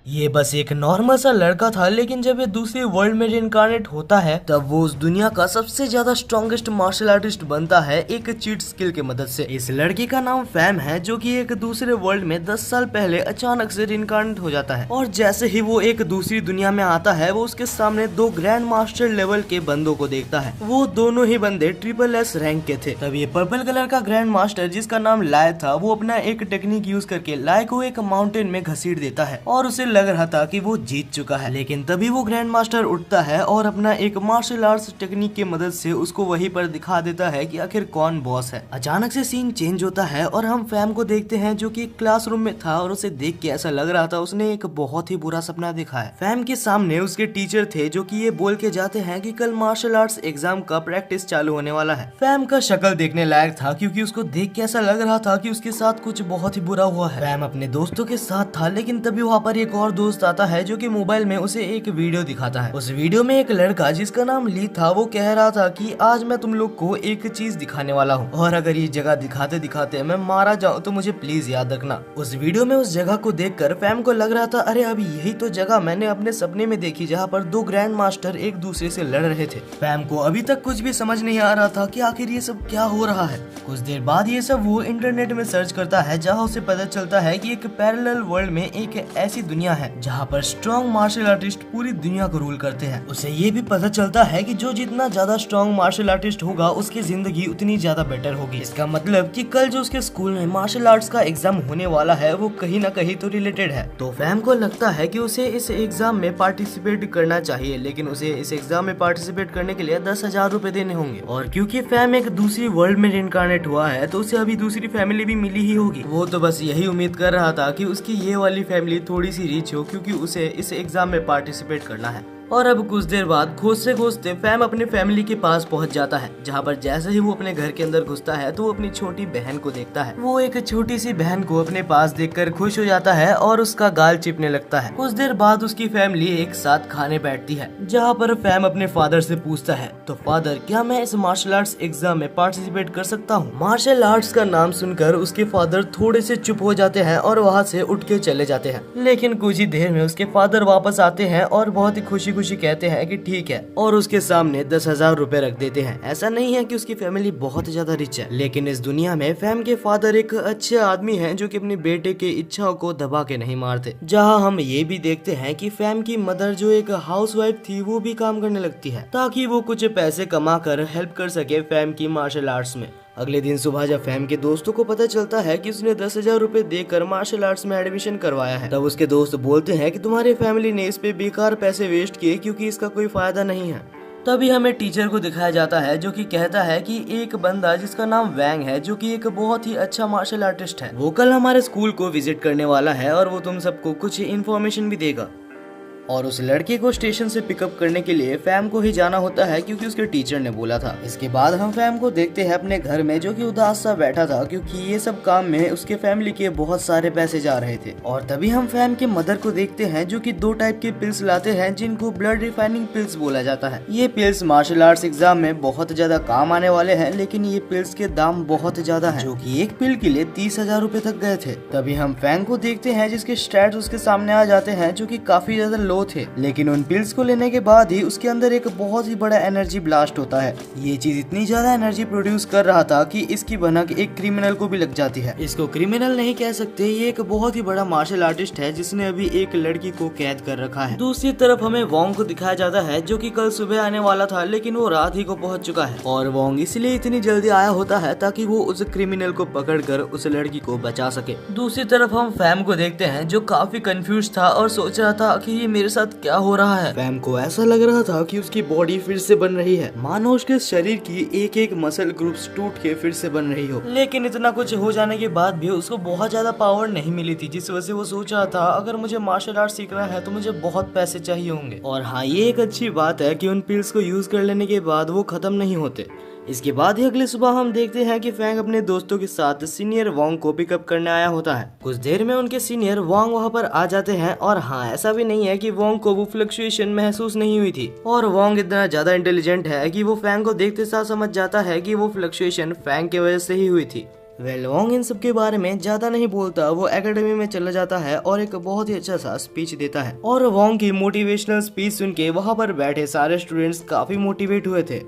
ये बस एक नॉर्मल सा लड़का था, लेकिन जब ये दूसरी वर्ल्ड में रिइंकार्नेट होता है तब वो उस दुनिया का सबसे ज्यादा स्ट्रॉन्गेस्ट मार्शल आर्टिस्ट बनता है एक चीट स्किल की मदद से। इस लड़के का नाम फैम है, जो कि एक दूसरे वर्ल्ड में 10 साल पहले अचानक से रिइंकार्नेट हो जाता है। और जैसे ही वो एक दूसरी दुनिया में आता है, वो उसके सामने दो ग्रैंड मास्टर लेवल के बंदों को देखता है। वो दोनों ही बंदे SSS रैंक के थे। तब ये पर्पल कलर का ग्रैंड मास्टर, जिसका नाम लाय था, वो अपना एक टेक्निक यूज करके लाय को एक माउंटेन में घसीट देता है और उसे लग रहा था कि वो जीत चुका है। लेकिन तभी वो ग्रैंड मास्टर उठता है और अपना एक मार्शल आर्ट्स टेक्निक की मदद से उसको वहीं पर दिखा देता है कि आखिर कौन बॉस है। अचानक से सीन चेंज होता है और हम फैम को देखते हैं, जो कि क्लासरूम में था और उसे देख के ऐसा लग रहा था उसने एक बहुत ही बुरा सपना देखा है। फैम के सामने उसके टीचर थे, जो कि ये बोल के जाते हैं कि कल मार्शल आर्ट्स एग्जाम का प्रैक्टिस चालू होने वाला है। फैम का शक्ल देखने लायक था, क्योंकि उसको देख के ऐसा लग रहा था कि उसके साथ कुछ बहुत ही बुरा हुआ है। फैम अपने दोस्तों के साथ था, लेकिन तभी वहाँ पर एक और दोस्त आता है, जो कि मोबाइल में उसे एक वीडियो दिखाता है। उस वीडियो में एक लड़का, जिसका नाम ली था, वो कह रहा था कि आज मैं तुम लोग को एक चीज दिखाने वाला हूँ, और अगर ये जगह दिखाते दिखाते मैं मारा जाऊँ तो मुझे प्लीज याद रखना। उस वीडियो में उस जगह को देखकर फैम को लग रहा था, अरे अभी यही तो जगह मैंने अपने सपने में देखी, जहाँ पर दो ग्रैंड मास्टर एक दूसरे से लड़ रहे थे। फैम को अभी तक कुछ भी समझ नहीं आ रहा था कि आखिर ये सब क्या हो रहा है। कुछ देर बाद ये सब वो इंटरनेट में सर्च करता है, जहाँ उसे पता चलता है कि एक पैरेलल वर्ल्ड में एक ऐसी दुनिया है जहाँ पर स्ट्रॉन्ग मार्शल आर्टिस्ट पूरी दुनिया को रूल करते हैं। उसे ये भी पता चलता है कि जो जितना ज्यादा स्ट्रॉन्ग मार्शल आर्टिस्ट होगा, उसकी जिंदगी उतनी ज्यादा बेटर होगी। इसका मतलब कि कल जो उसके स्कूल में मार्शल आर्ट्स का एग्जाम होने वाला है, वो कहीं ना कहीं तो रिलेटेड है। तो फैम को लगता है कि उसे इस एग्जाम में पार्टिसिपेट करना चाहिए, लेकिन उसे इस एग्जाम में पार्टिसिपेट करने के लिए 10,000 रुपए देने होंगे। और क्योंकि फैम एक दूसरी वर्ल्ड में रिइंकार्नेट हुआ है, तो उसे अभी दूसरी फैमिली भी मिली ही होगी। वो तो बस यही उम्मीद कर रहा था कि उसकी ये वाली फैमिली थोड़ी सी रिच हो, क्योंकि उसे इस एग्जाम में पार्टिसिपेट करना है। और अब कुछ देर बाद खोजते खोजते फैम अपने फैमिली के पास पहुंच जाता है, जहां पर जैसे ही वो अपने घर के अंदर घुसता है तो वो अपनी छोटी बहन को देखता है। वो एक छोटी सी बहन को अपने पास देखकर खुश हो जाता है और उसका गाल चिपने लगता है। कुछ देर बाद उसकी फैमिली एक साथ खाने बैठती है, जहाँ पर फैम अपने फादर से पूछता है, तो फादर, क्या मैं इस मार्शल आर्ट्स एग्जाम में पार्टिसिपेट कर सकता हूँ? मार्शल आर्ट्स का नाम सुनकर उसके फादर थोड़े से चुप हो जाते हैं और वहाँ से उठ के चले जाते हैं। लेकिन कुछ ही देर में उसके फादर वापस आते हैं और बहुत ही खुशी खुशी कहते हैं कि ठीक है, और उसके सामने 10,000 रुपए रख देते हैं। ऐसा नहीं है कि उसकी फैमिली बहुत ज्यादा रिच है, लेकिन इस दुनिया में फैम के फादर एक अच्छे आदमी हैं, जो कि अपने बेटे के इच्छाओं को दबा के नहीं मारते। जहां हम ये भी देखते हैं कि फैम की मदर, जो एक हाउसवाइफ थी, वो भी काम करने लगती है, ताकि वो कुछ पैसे कमा कर हेल्प कर सके फैम की मार्शल आर्ट्स में। अगले दिन सुबह जब फैम के दोस्तों को पता चलता है कि उसने 10,000 रुपए देकर मार्शल आर्ट्स में एडमिशन करवाया है, तब उसके दोस्त बोलते हैं कि तुम्हारी फैमिली ने इस पे बेकार पैसे वेस्ट किए, क्योंकि इसका कोई फायदा नहीं है। तभी हमें टीचर को दिखाया जाता है, जो कि कहता है कि एक बंदा जिसका नाम वैंग है, जो कि एक बहुत ही अच्छा मार्शल आर्टिस्ट है, वो कल हमारे स्कूल को विजिट करने वाला है और वो तुम सबको कुछ इन्फॉर्मेशन भी देगा। और उस लड़के को स्टेशन से पिकअप करने के लिए फैम को ही जाना होता है, क्योंकि उसके टीचर ने बोला था। इसके बाद हम फैम को देखते हैं अपने घर में, जो कि उदास सा बैठा था, क्योंकि ये सब काम में उसके फैमिली के बहुत सारे पैसे जा रहे थे। और तभी हम फैम के मदर को देखते हैं, जो कि 2 टाइप के पिल्स लाते हैं, जिनको ब्लड रिफाइनिंग पिल्स बोला जाता है। ये पिल्स मार्शल आर्ट्स एग्जाम में बहुत ज्यादा काम आने वाले हैं, लेकिन ये पिल्स के दाम बहुत ज्यादा है, जो की एक पिल के लिए 30,000 रुपए तक गए थे। तभी हम फैम को देखते हैं, जिसके स्टैट्स उसके सामने आ जाते हैं, जो की काफी ज्यादा लो थे, लेकिन उन पिल्स को लेने के बाद ही उसके अंदर एक बहुत ही बड़ा एनर्जी ब्लास्ट होता है। ये चीज इतनी ज्यादा एनर्जी प्रोड्यूस कर रहा था कि इसकी भनक एक क्रिमिनल को भी लग जाती है। इसको क्रिमिनल नहीं कह सकते, ये एक बहुत ही बड़ा मार्शल आर्टिस्ट है, जिसने अभी एक लड़की को कैद कर रखा है। दूसरी तरफ हमें वोंग को दिखाया जाता है, जो कि कल सुबह आने वाला था, लेकिन वो रात ही को पहुंच चुका है। और वोंग इसलिए इतनी जल्दी आया होता है ताकि वो उस क्रिमिनल को पकड़कर उस लड़की को बचा सके। दूसरी तरफ हम फैम को देखते हैं, जो काफी कंफ्यूज था और सोच रहा था कि ये मेरे साथ क्या हो रहा है। फैम को ऐसा लग रहा था कि उसकी बॉडी फिर से बन रही है, मानो उसके शरीर की एक एक मसल ग्रुप्स टूट के फिर से बन रही हो। लेकिन इतना कुछ हो जाने के बाद भी उसको बहुत ज्यादा पावर नहीं मिली थी, जिस वजह से वो सोच रहा था अगर मुझे मार्शल आर्ट सीखना है तो मुझे बहुत पैसे चाहिए होंगे। और हाँ, ये एक अच्छी बात है कि उन पिल्स को यूज कर लेने के बाद वो खत्म नहीं होते। इसके बाद ही अगली सुबह हम देखते हैं कि फैंग अपने दोस्तों के साथ सीनियर वोंग को पिकअप करने आया होता है। कुछ देर में उनके सीनियर वोंग वहां पर आ जाते हैं, और हाँ, ऐसा भी नहीं है कि वोंग को वो फ्लक्चुएशन महसूस नहीं हुई थी। और वोंग इतना ज्यादा इंटेलिजेंट है कि वो फैंग को देखते साथ समझ जाता है कि वो फ्लक्चुएशन फैंग की वजह से ही हुई थी। वोंग इन सब के बारे में ज्यादा नहीं बोलता, वो एकेडमी में चला जाता है और एक बहुत ही अच्छा सा स्पीच देता है। और वोंग की मोटिवेशनल स्पीच सुन के वहाँ पर बैठे सारे स्टूडेंट्स काफी मोटिवेट हुए थे।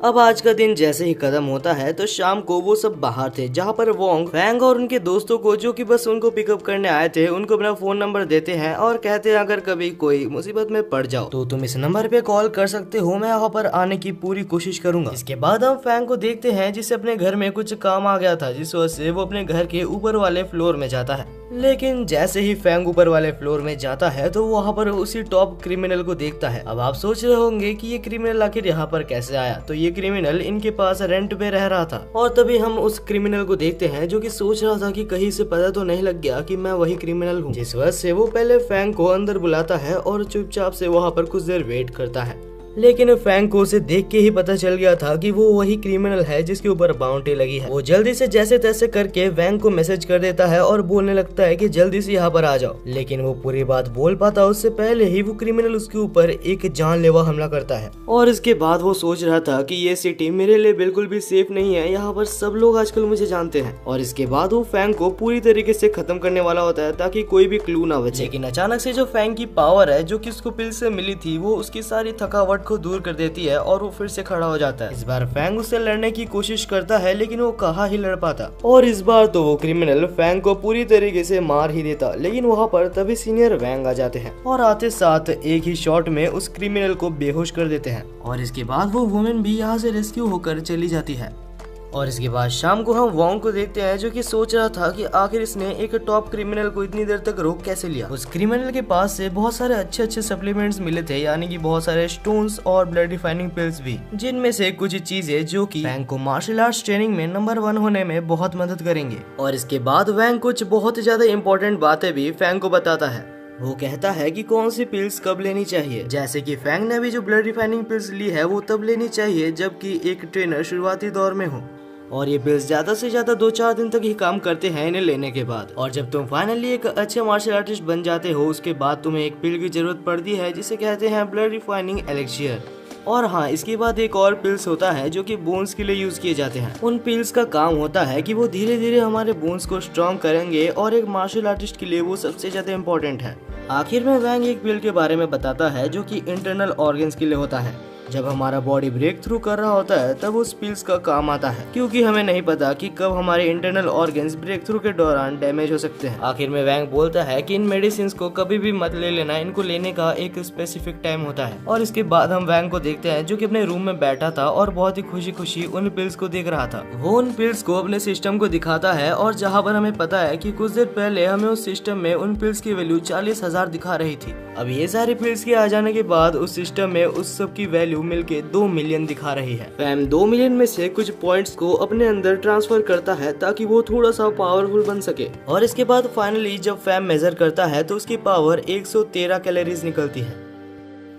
अब आज का दिन जैसे ही खत्म होता है तो शाम को वो सब बाहर थे, जहाँ पर वोंग फैंग और उनके दोस्तों को, जो कि बस उनको पिकअप करने आए थे, उनको अपना फोन नंबर देते हैं और कहते हैं अगर कभी कोई मुसीबत में पड़ जाओ तो तुम इस नंबर पे कॉल कर सकते हो, मैं यहाँ पर आने की पूरी कोशिश करूंगा। इसके बाद हम फैंग को देखते हैं जिसे अपने घर में कुछ काम आ गया था, जिस वजह से वो अपने घर के ऊपर वाले फ्लोर में जाता है। लेकिन जैसे ही फैंग ऊपर वाले फ्लोर में जाता है तो वहाँ पर उसी टॉप क्रिमिनल को देखता है। अब आप सोच रहे होंगे कि ये क्रिमिनल आखिर यहाँ पर कैसे आया, तो ये क्रिमिनल इनके पास रेंट पे रह रहा था। और तभी हम उस क्रिमिनल को देखते हैं जो कि सोच रहा था कि कहीं से पता तो नहीं लग गया कि मैं वही क्रिमिनल हूँ, जिस वजह से वो पहले फैंग को अंदर बुलाता है और चुपचाप से वहाँ पर कुछ देर वेट करता है। लेकिन फैंग को उसे देख के ही पता चल गया था कि वो वही क्रिमिनल है जिसके ऊपर बाउंटी लगी है। वो जल्दी से जैसे तैसे करके वैंग को मैसेज कर देता है और बोलने लगता है कि जल्दी से यहाँ पर आ जाओ। लेकिन वो पूरी बात बोल पाता उससे पहले ही वो क्रिमिनल उसके ऊपर एक जानलेवा हमला करता है। और इसके बाद वो सोच रहा था कि ये सिटी मेरे लिए बिल्कुल भी सेफ नहीं है, यहाँ पर सब लोग आजकल मुझे जानते हैं। और इसके बाद वो फैंग को पूरी तरीके से खत्म करने वाला होता है ताकि कोई भी क्लू ना बचे। लेकिन अचानक से जो फैंग की पावर है जो कि उसको पिल से मिली थी, वो उसकी सारी थकावट को दूर कर देती है और वो फिर से खड़ा हो जाता है। इस बार फैंग उससे लड़ने की कोशिश करता है लेकिन वो कहाँ ही लड़ पाता, और इस बार तो वो क्रिमिनल फैंग को पूरी तरीके से मार ही देता। लेकिन वहाँ पर तभी सीनियर वैंग आ जाते हैं और आते साथ एक ही शॉट में उस क्रिमिनल को बेहोश कर देते हैं। और इसके बाद वो वुमेन भी यहाँ से रेस्क्यू होकर चली जाती है। और इसके बाद शाम को हम वोंग को देखते हैं जो कि सोच रहा था कि आखिर इसने एक टॉप क्रिमिनल को इतनी देर तक रोक कैसे लिया। उस क्रिमिनल के पास से बहुत सारे अच्छे सप्लीमेंट्स मिले थे, यानी कि बहुत सारे स्टोन्स और ब्लड रिफाइनिंग पिल्स भी, जिनमें से कुछ चीजें जो कि वैंग को मार्शल आर्ट्स ट्रेनिंग में नंबर 1 होने में बहुत मदद करेंगे। और इसके बाद वैंग कुछ बहुत ज्यादा इंपॉर्टेंट बातें भी फैंग को बताता है। वो कहता है कि कौन सी पिल्स कब लेनी चाहिए, जैसे कि फैंग ने भी जो ब्लड रिफाइनिंग पिल्स ली है वो तब लेनी चाहिए जबकि एक ट्रेनर शुरुआती दौर में हो, और ये पिल्स ज्यादा से ज्यादा 2-4 दिन तक ही काम करते हैं इन्हें लेने के बाद। और जब तुम फाइनली एक अच्छे मार्शल आर्टिस्ट बन जाते हो उसके बाद तुम्हें एक पिल की जरूरत पड़ती है जिसे कहते हैं ब्लड रिफाइनिंग एलिक्सियर। और हाँ, इसके बाद एक और पिल्स होता है जो कि बोन्स के लिए यूज किए जाते हैं। उन पिल्स का काम होता है कि वो धीरे धीरे हमारे बोन्स को स्ट्रॉन्ग करेंगे और एक मार्शल आर्टिस्ट के लिए वो सबसे ज्यादा इम्पोर्टेंट है। आखिर में वैंग एक पिल के बारे में बताता है जो कि इंटरनल ऑर्गन्स के लिए होता है। जब हमारा बॉडी ब्रेक थ्रू कर रहा होता है तब उस पिल्स का काम आता है, क्योंकि हमें नहीं पता कि कब हमारे इंटरनल ऑर्गन्स ब्रेक थ्रू के दौरान डैमेज हो सकते हैं। आखिर में वैंग बोलता है कि इन मेडिसिन को कभी भी मत ले लेना, इनको लेने का एक स्पेसिफिक टाइम होता है। और इसके बाद हम वैंग को देखते हैं जो कि अपने रूम में बैठा था और बहुत ही खुशी खुशी उन पिल्स को देख रहा था। वो उन पिल्स को अपने सिस्टम को दिखाता है और जहाँ पर हमें पता है कि कुछ देर पहले हमें उस सिस्टम में उन पिल्स की वैल्यू 40,000 दिखा रही थी। अब ये सारे पिल्स के आ जाने के बाद उस सिस्टम में उस सब की वैल्यू मिलके 2 मिलियन दिखा रही है। फैम 2 मिलियन में से कुछ पॉइंट्स को अपने अंदर ट्रांसफर करता है ताकि वो थोड़ा सा पावरफुल बन सके। और इसके बाद फाइनली जब फैम मेजर करता है तो उसकी पावर 113 कैलोरीज निकलती है।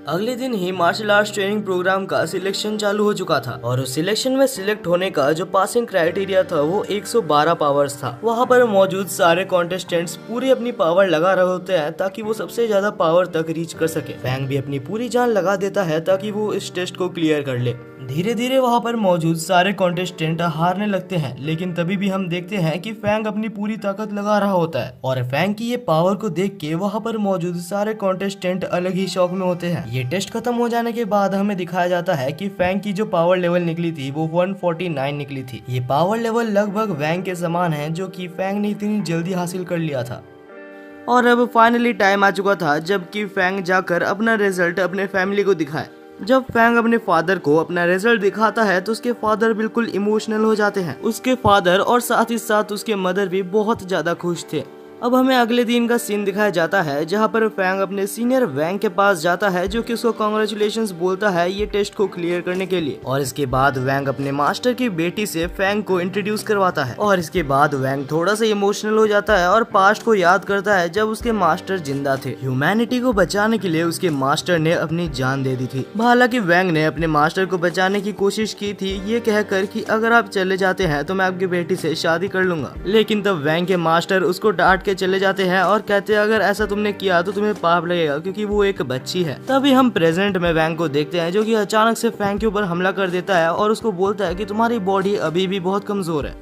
अगले दिन ही मार्शल आर्ट्स ट्रेनिंग प्रोग्राम का सिलेक्शन चालू हो चुका था और उस सिलेक्शन में सिलेक्ट होने का जो पासिंग क्राइटेरिया था वो 112 पावर्स था। वहाँ पर मौजूद सारे कॉन्टेस्टेंट्स पूरी अपनी पावर लगा रहे होते हैं ताकि वो सबसे ज्यादा पावर तक रीच कर सके। फैंग भी अपनी पूरी जान लगा देता है ताकि वो इस टेस्ट को क्लियर कर ले। धीरे धीरे वहाँ पर मौजूद सारे कॉन्टेस्टेंट हारने लगते हैं, लेकिन तभी भी हम देखते हैं कि फैंग अपनी पूरी ताकत लगा रहा होता है। और फैंग की ये पावर को देख के वहाँ पर मौजूद सारे कॉन्टेस्टेंट अलग ही शौक में होते हैं। ये टेस्ट खत्म हो जाने के बाद हमें दिखाया जाता है कि फैंग की जो पावर लेवल निकली थी वो 149 निकली थी। ये पावर लेवल लगभग वैंग के समान है जो कि फैंग ने इतनी जल्दी हासिल कर लिया था। और अब फाइनली टाइम आ चुका था जबकि फैंग जाकर अपना रिजल्ट अपने फैमिली को दिखाए। जब फैंग अपने फादर को अपना रिजल्ट दिखाता है तो उसके फादर बिल्कुल इमोशनल हो जाते हैं। उसके फादर और साथ ही साथ उसके मदर भी बहुत ज्यादा खुश थे। अब हमें अगले दिन का सीन दिखाया जाता है जहाँ पर फैंग अपने सीनियर वैंग के पास जाता है जो कि उसको कांग्रेचुलेशंस बोलता है ये टेस्ट को क्लियर करने के लिए। और इसके बाद वैंग अपने मास्टर की बेटी से फैंग को इंट्रोड्यूस करवाता है। और इसके बाद वैंग थोड़ा सा इमोशनल हो जाता है और पास्ट को याद करता है जब उसके मास्टर जिंदा थे। ह्यूमैनिटी को बचाने के लिए उसके मास्टर ने अपनी जान दे दी थी। हालांकि वैंग ने अपने मास्टर को बचाने की कोशिश की थी ये कहकर कि अगर आप चले जाते हैं तो मैं आपकी बेटी से शादी कर लूंगा। लेकिन तब वैंग के मास्टर उसको डांट चले जाते हैं और कहते हैं अगर ऐसा तुमने किया तो तुम्हें पाप लगेगा क्योंकि वो एक बच्ची है। तभी हम प्रेजेंट में वैंग को देखते हैं जो कि अचानक से फैंग के ऊपर हमला कर देता है और उसको बोलता है कि तुम्हारी बॉडी अभी भी बहुत कमजोर है।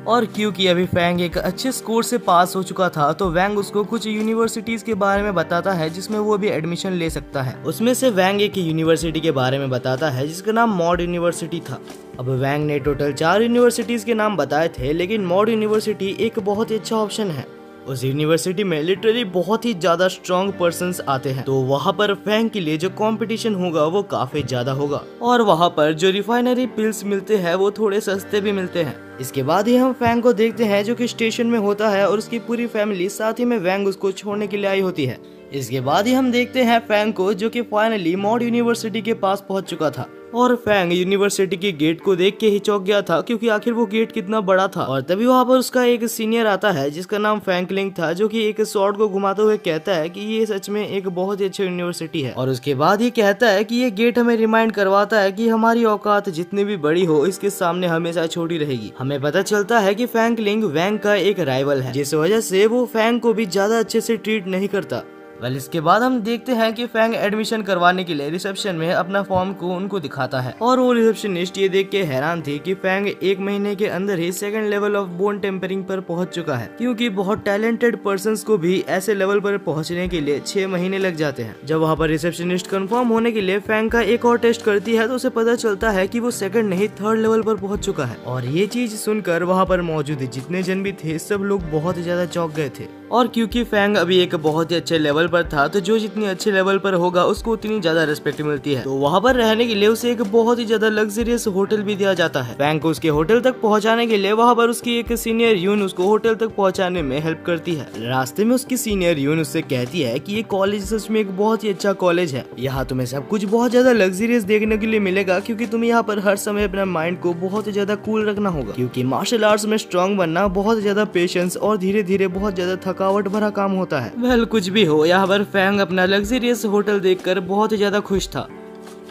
और क्योंकि अभी फैंग एक अच्छे स्कोर से पास हो चुका था तो वैंग उसको कुछ यूनिवर्सिटीज के बारे में बताता है जिसमें वो भी एडमिशन ले सकता है। उसमें से वैंग एक यूनिवर्सिटी के बारे में बताता है जिसका नाम मॉड यूनिवर्सिटी था। अब वैंग ने टोटल 4 यूनिवर्सिटीज के नाम बताए थे, लेकिन मॉड यूनिवर्सिटी एक बहुत ही अच्छा ऑप्शन है। उस यूनिवर्सिटी में लिटरली बहुत ही ज्यादा स्ट्रॉन्ग पर्सन्स आते हैं, तो वहाँ पर फैंग के लिए जो कंपटीशन होगा वो काफी ज्यादा होगा और वहाँ पर जो रिफाइनरी पिल्स मिलते हैं वो थोड़े सस्ते भी मिलते हैं। इसके बाद ही हम फैंग को देखते हैं जो कि स्टेशन में होता है और उसकी पूरी फैमिली साथ ही में वैंग उसको छोड़ने के लिए आई होती है। इसके बाद ही हम देखते हैं फैंग को जो कि फाइनली मॉड यूनिवर्सिटी के पास पहुंच चुका था और फैंग यूनिवर्सिटी के गेट को देख के ही चौंक गया था क्योंकि आखिर वो गेट कितना बड़ा था। और तभी वहाँ पर उसका एक सीनियर आता है जिसका नाम फैंकलिंग था, जो कि एक स्वॉर्ड को घुमाते हुए कहता है कि ये सच में एक बहुत ही अच्छी यूनिवर्सिटी है। और उसके बाद ही कहता है कि ये गेट हमें रिमाइंड करवाता है कि हमारी औकात जितनी भी बड़ी हो इसके सामने हमेशा छोटी रहेगी। हमें पता चलता है कि फैंकलिंग वैंग का एक राइवल है, जिस वजह से वो फैंग को भी ज्यादा अच्छे से ट्रीट नहीं करता। इसके बाद हम देखते हैं कि फैंग एडमिशन करवाने के लिए रिसेप्शन में अपना फॉर्म को उनको दिखाता है और वो रिसेप्शनिस्ट ये देख के हैरान थी कि फैंग 1 महीने के अंदर ही 2nd level of bone tempering पर पहुंच चुका है, क्योंकि बहुत टैलेंटेड पर्संस को भी ऐसे लेवल पर पहुंचने के लिए 6 महीने लग जाते हैं। जब वहाँ पर रिसेप्शनिस्ट कंफर्म होने के लिए फैंग का एक और टेस्ट करती है तो उसे पता चलता है कि वो 2nd नहीं 3rd लेवल पर पहुंच चुका है। और ये चीज सुनकर वहाँ पर मौजूद जितने जन भी थे सब लोग बहुत ज्यादा चौंक गए थे। और क्योंकि फैंग अभी एक बहुत ही अच्छे लेवल पर था तो जो जितनी अच्छे लेवल पर होगा उसको उतनी ज्यादा रिस्पेक्ट मिलती है, तो वहाँ पर रहने के लिए उसे एक बहुत ही ज्यादा लग्जरियस होटल भी दिया जाता है। फैंग को उसके होटल तक पहुँचाने के लिए वहाँ पर उसकी एक सीनियर यून उसको होटल तक पहुँचाने में हेल्प करती है। रास्ते में उसकी सीनियर यून उससे कहती है कि ये कॉलेज सच में एक बहुत ही अच्छा कॉलेज है, यहाँ तुम्हें सब कुछ बहुत ज्यादा लग्जरियस देखने के लिए मिलेगा, क्योंकि तुम्हें यहाँ पर हर समय अपना माइंड को बहुत ही ज्यादा कूल रखना होगा, क्योंकि मार्शल आर्ट्स में स्ट्रॉन्ग बनना बहुत ज्यादा पेशेंस और धीरे धीरे बहुत ज्यादा थकावट भरा काम होता है। वेल कुछ भी हो, यहाँ पर फैंग अपना लग्जरियस होटल देखकर बहुत ही ज्यादा खुश था।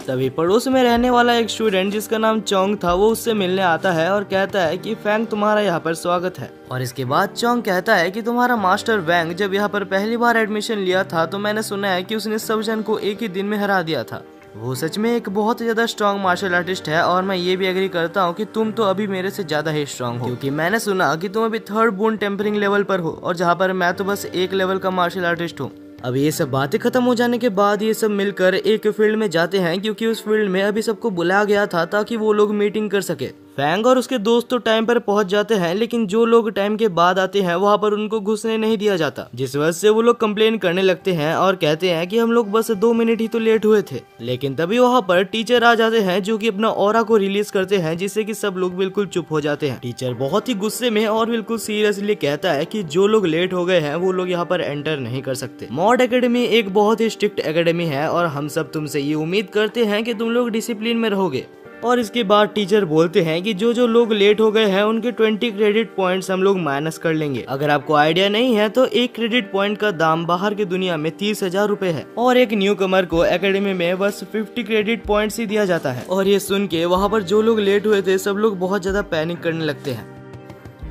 तभी पड़ोस में रहने वाला एक स्टूडेंट जिसका नाम चोंग था वो उससे मिलने आता है और कहता है कि फैंग तुम्हारा यहाँ पर स्वागत है। और इसके बाद चोंग कहता है कि तुम्हारा मास्टर वैंग जब यहाँ पर पहली बार एडमिशन लिया था तो मैंने सुना है कि उसने सब जन को एक ही दिन में हरा दिया था। वो सच में एक बहुत ज्यादा स्ट्रॉन्ग मार्शल आर्टिस्ट है और मैं ये भी एग्री करता हूँ कि तुम तो अभी मेरे से ज्यादा ही स्ट्रॉन्ग हो, क्योंकि मैंने सुना कि तुम अभी 3rd बोन टेम्परिंग लेवल पर हो और जहाँ पर मैं तो बस 1 लेवल का मार्शल आर्टिस्ट हूँ। अब ये सब बातें खत्म हो जाने के बाद ये सब मिलकर एक फील्ड में जाते हैं, क्योंकि उस फील्ड में अभी सबको बुलाया गया था ताकि वो लोग मीटिंग कर सके। फैंग और उसके दोस्त तो टाइम पर पहुंच जाते हैं, लेकिन जो लोग टाइम के बाद आते हैं वहाँ पर उनको घुसने नहीं दिया जाता, जिस वजह से वो लोग कंप्लेन करने लगते हैं और कहते हैं कि हम लोग बस 2 मिनट ही तो लेट हुए थे। लेकिन तभी वहाँ पर टीचर आ जाते हैं जो कि अपना ऑरा को रिलीज करते हैं, जिससे कि सब लोग बिल्कुल चुप हो जाते हैं। टीचर बहुत ही गुस्से में और बिल्कुल सीरियसली कहता है कि जो लोग लेट हो गए हैं वो लोग यहाँ पर एंटर नहीं कर सकते। मॉड एकेडमी एक बहुत ही स्ट्रिक्ट एकेडमी है और हम सब तुमसे ये उम्मीद करते हैं कि तुम लोग डिसिप्लिन में रहोगे। और इसके बाद टीचर बोलते हैं कि जो जो लोग लेट हो गए हैं उनके 20 क्रेडिट पॉइंट्स हम लोग माइनस कर लेंगे। अगर आपको आइडिया नहीं है तो 1 क्रेडिट पॉइंट का दाम बाहर की दुनिया में 30,000 रुपए है और एक न्यू कमर को एकेडमी में बस 50 क्रेडिट पॉइंट्स ही दिया जाता है। और ये सुन के वहाँ पर जो लोग लेट हुए थे सब लोग बहुत ज्यादा पैनिक करने लगते हैं।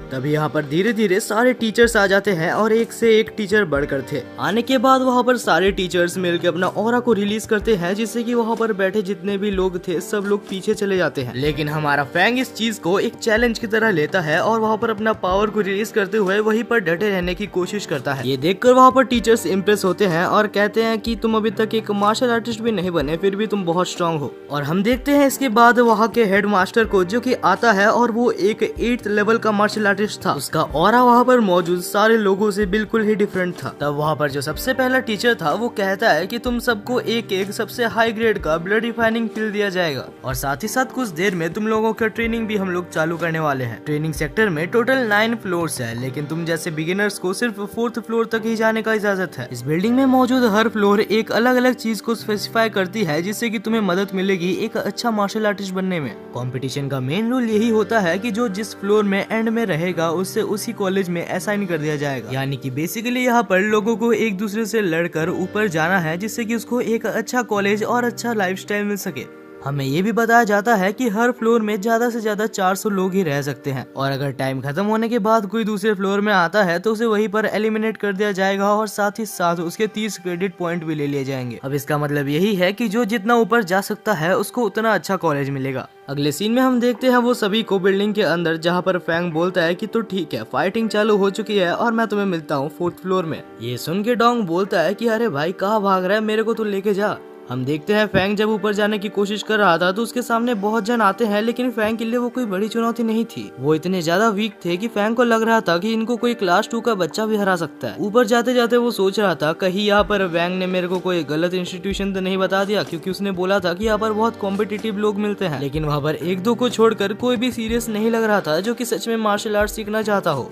तभी यहाँ पर धीरे धीरे सारे टीचर्स आ जाते हैं और एक से एक टीचर बढ़कर थे। आने के बाद वहाँ पर सारे टीचर्स मिलकर अपना ऑरा को रिलीज करते हैं, जिससे कि वहाँ पर बैठे जितने भी लोग थे सब लोग पीछे चले जाते हैं। लेकिन हमारा फैंग इस चीज को एक चैलेंज की तरह लेता है और वहाँ पर अपना पावर को रिलीज करते हुए वहीं पर डटे रहने की कोशिश करता है। ये देखकर वहाँ पर टीचर्स इम्प्रेस होते हैं और कहते हैं कि तुम अभी तक एक मार्शल आर्टिस्ट भी नहीं बने, फिर भी तुम बहुत स्ट्रॉन्ग हो। और हम देखते हैं इसके बाद वहाँ के हेड मास्टर को, जो कि आता है और वो एक 8th लेवल का मार्शल आर्टिस्ट था। उसका ऑरा वहाँ पर मौजूद सारे लोगों से बिल्कुल ही डिफरेंट था। तब वहाँ पर जो सबसे पहला टीचर था वो कहता है कि तुम सबको एक सबसे हाई ग्रेड का ब्लड रिफाइनिंग पिल दिया जाएगा और साथ ही साथ कुछ देर में तुम लोगों का ट्रेनिंग भी हम लोग चालू करने वाले हैं। ट्रेनिंग सेक्टर में टोटल 9 फ्लोर्स है, लेकिन तुम जैसे बिगिनर्स को सिर्फ 4th फ्लोर तक ही जाने का इजाजत है। इस बिल्डिंग में मौजूद हर फ्लोर एक अलग अलग चीज को स्पेसिफाई करती है, जिससे कि तुम्हें मदद मिलेगी एक अच्छा मार्शल आर्टिस्ट बनने में। कंपटीशन का मेन रूल यही होता है कि जो जिस फ्लोर में एंड में रहेगा उससे उसी कॉलेज में असाइन कर दिया जाएगा। यानी कि बेसिकली यहाँ पर लोगों को एक दूसरे से लड़कर ऊपर जाना है, जिससे कि उसको एक अच्छा कॉलेज और अच्छा लाइफस्टाइल मिल सके। हमें ये भी बताया जाता है कि हर फ्लोर में ज्यादा से ज्यादा 400 लोग ही रह सकते हैं और अगर टाइम खत्म होने के बाद कोई दूसरे फ्लोर में आता है तो उसे वहीं पर एलिमिनेट कर दिया जाएगा और साथ ही साथ उसके 30 क्रेडिट पॉइंट भी ले लिए जाएंगे। अब इसका मतलब यही है कि जो जितना ऊपर जा सकता है उसको उतना अच्छा कॉलेज मिलेगा। अगले सीन में हम देखते हैं वो सभी को बिल्डिंग के अंदर, जहाँ पर फैंग बोलता है कि तो ठीक है, फाइटिंग चालू हो चुकी है और मैं तुम्हें मिलता हूँ 4th फ्लोर में। ये सुन के डोंग बोलता है कि अरे भाई कहाँ भाग रहा है, मेरे को तो लेके जा। हम देखते हैं फैंग जब ऊपर जाने की कोशिश कर रहा था तो उसके सामने बहुत जन आते हैं, लेकिन फैंग के लिए वो कोई बड़ी चुनौती नहीं थी। वो इतने ज्यादा वीक थे कि फैंग को लग रहा था कि इनको कोई क्लास 2 का बच्चा भी हरा सकता है। ऊपर जाते जाते वो सोच रहा था कहीं यहाँ पर फैंग ने मेरे को कोई गलत इंस्टीट्यूशन तो नहीं बता दिया, क्योंकि उसने बोला था कि यहाँ पर बहुत कॉम्पिटिटिव लोग मिलते हैं, लेकिन वहाँ पर 1-2 को छोड़कर कोई भी सीरियस नहीं लग रहा था जो कि सच में मार्शल आर्ट सीखना चाहता हो।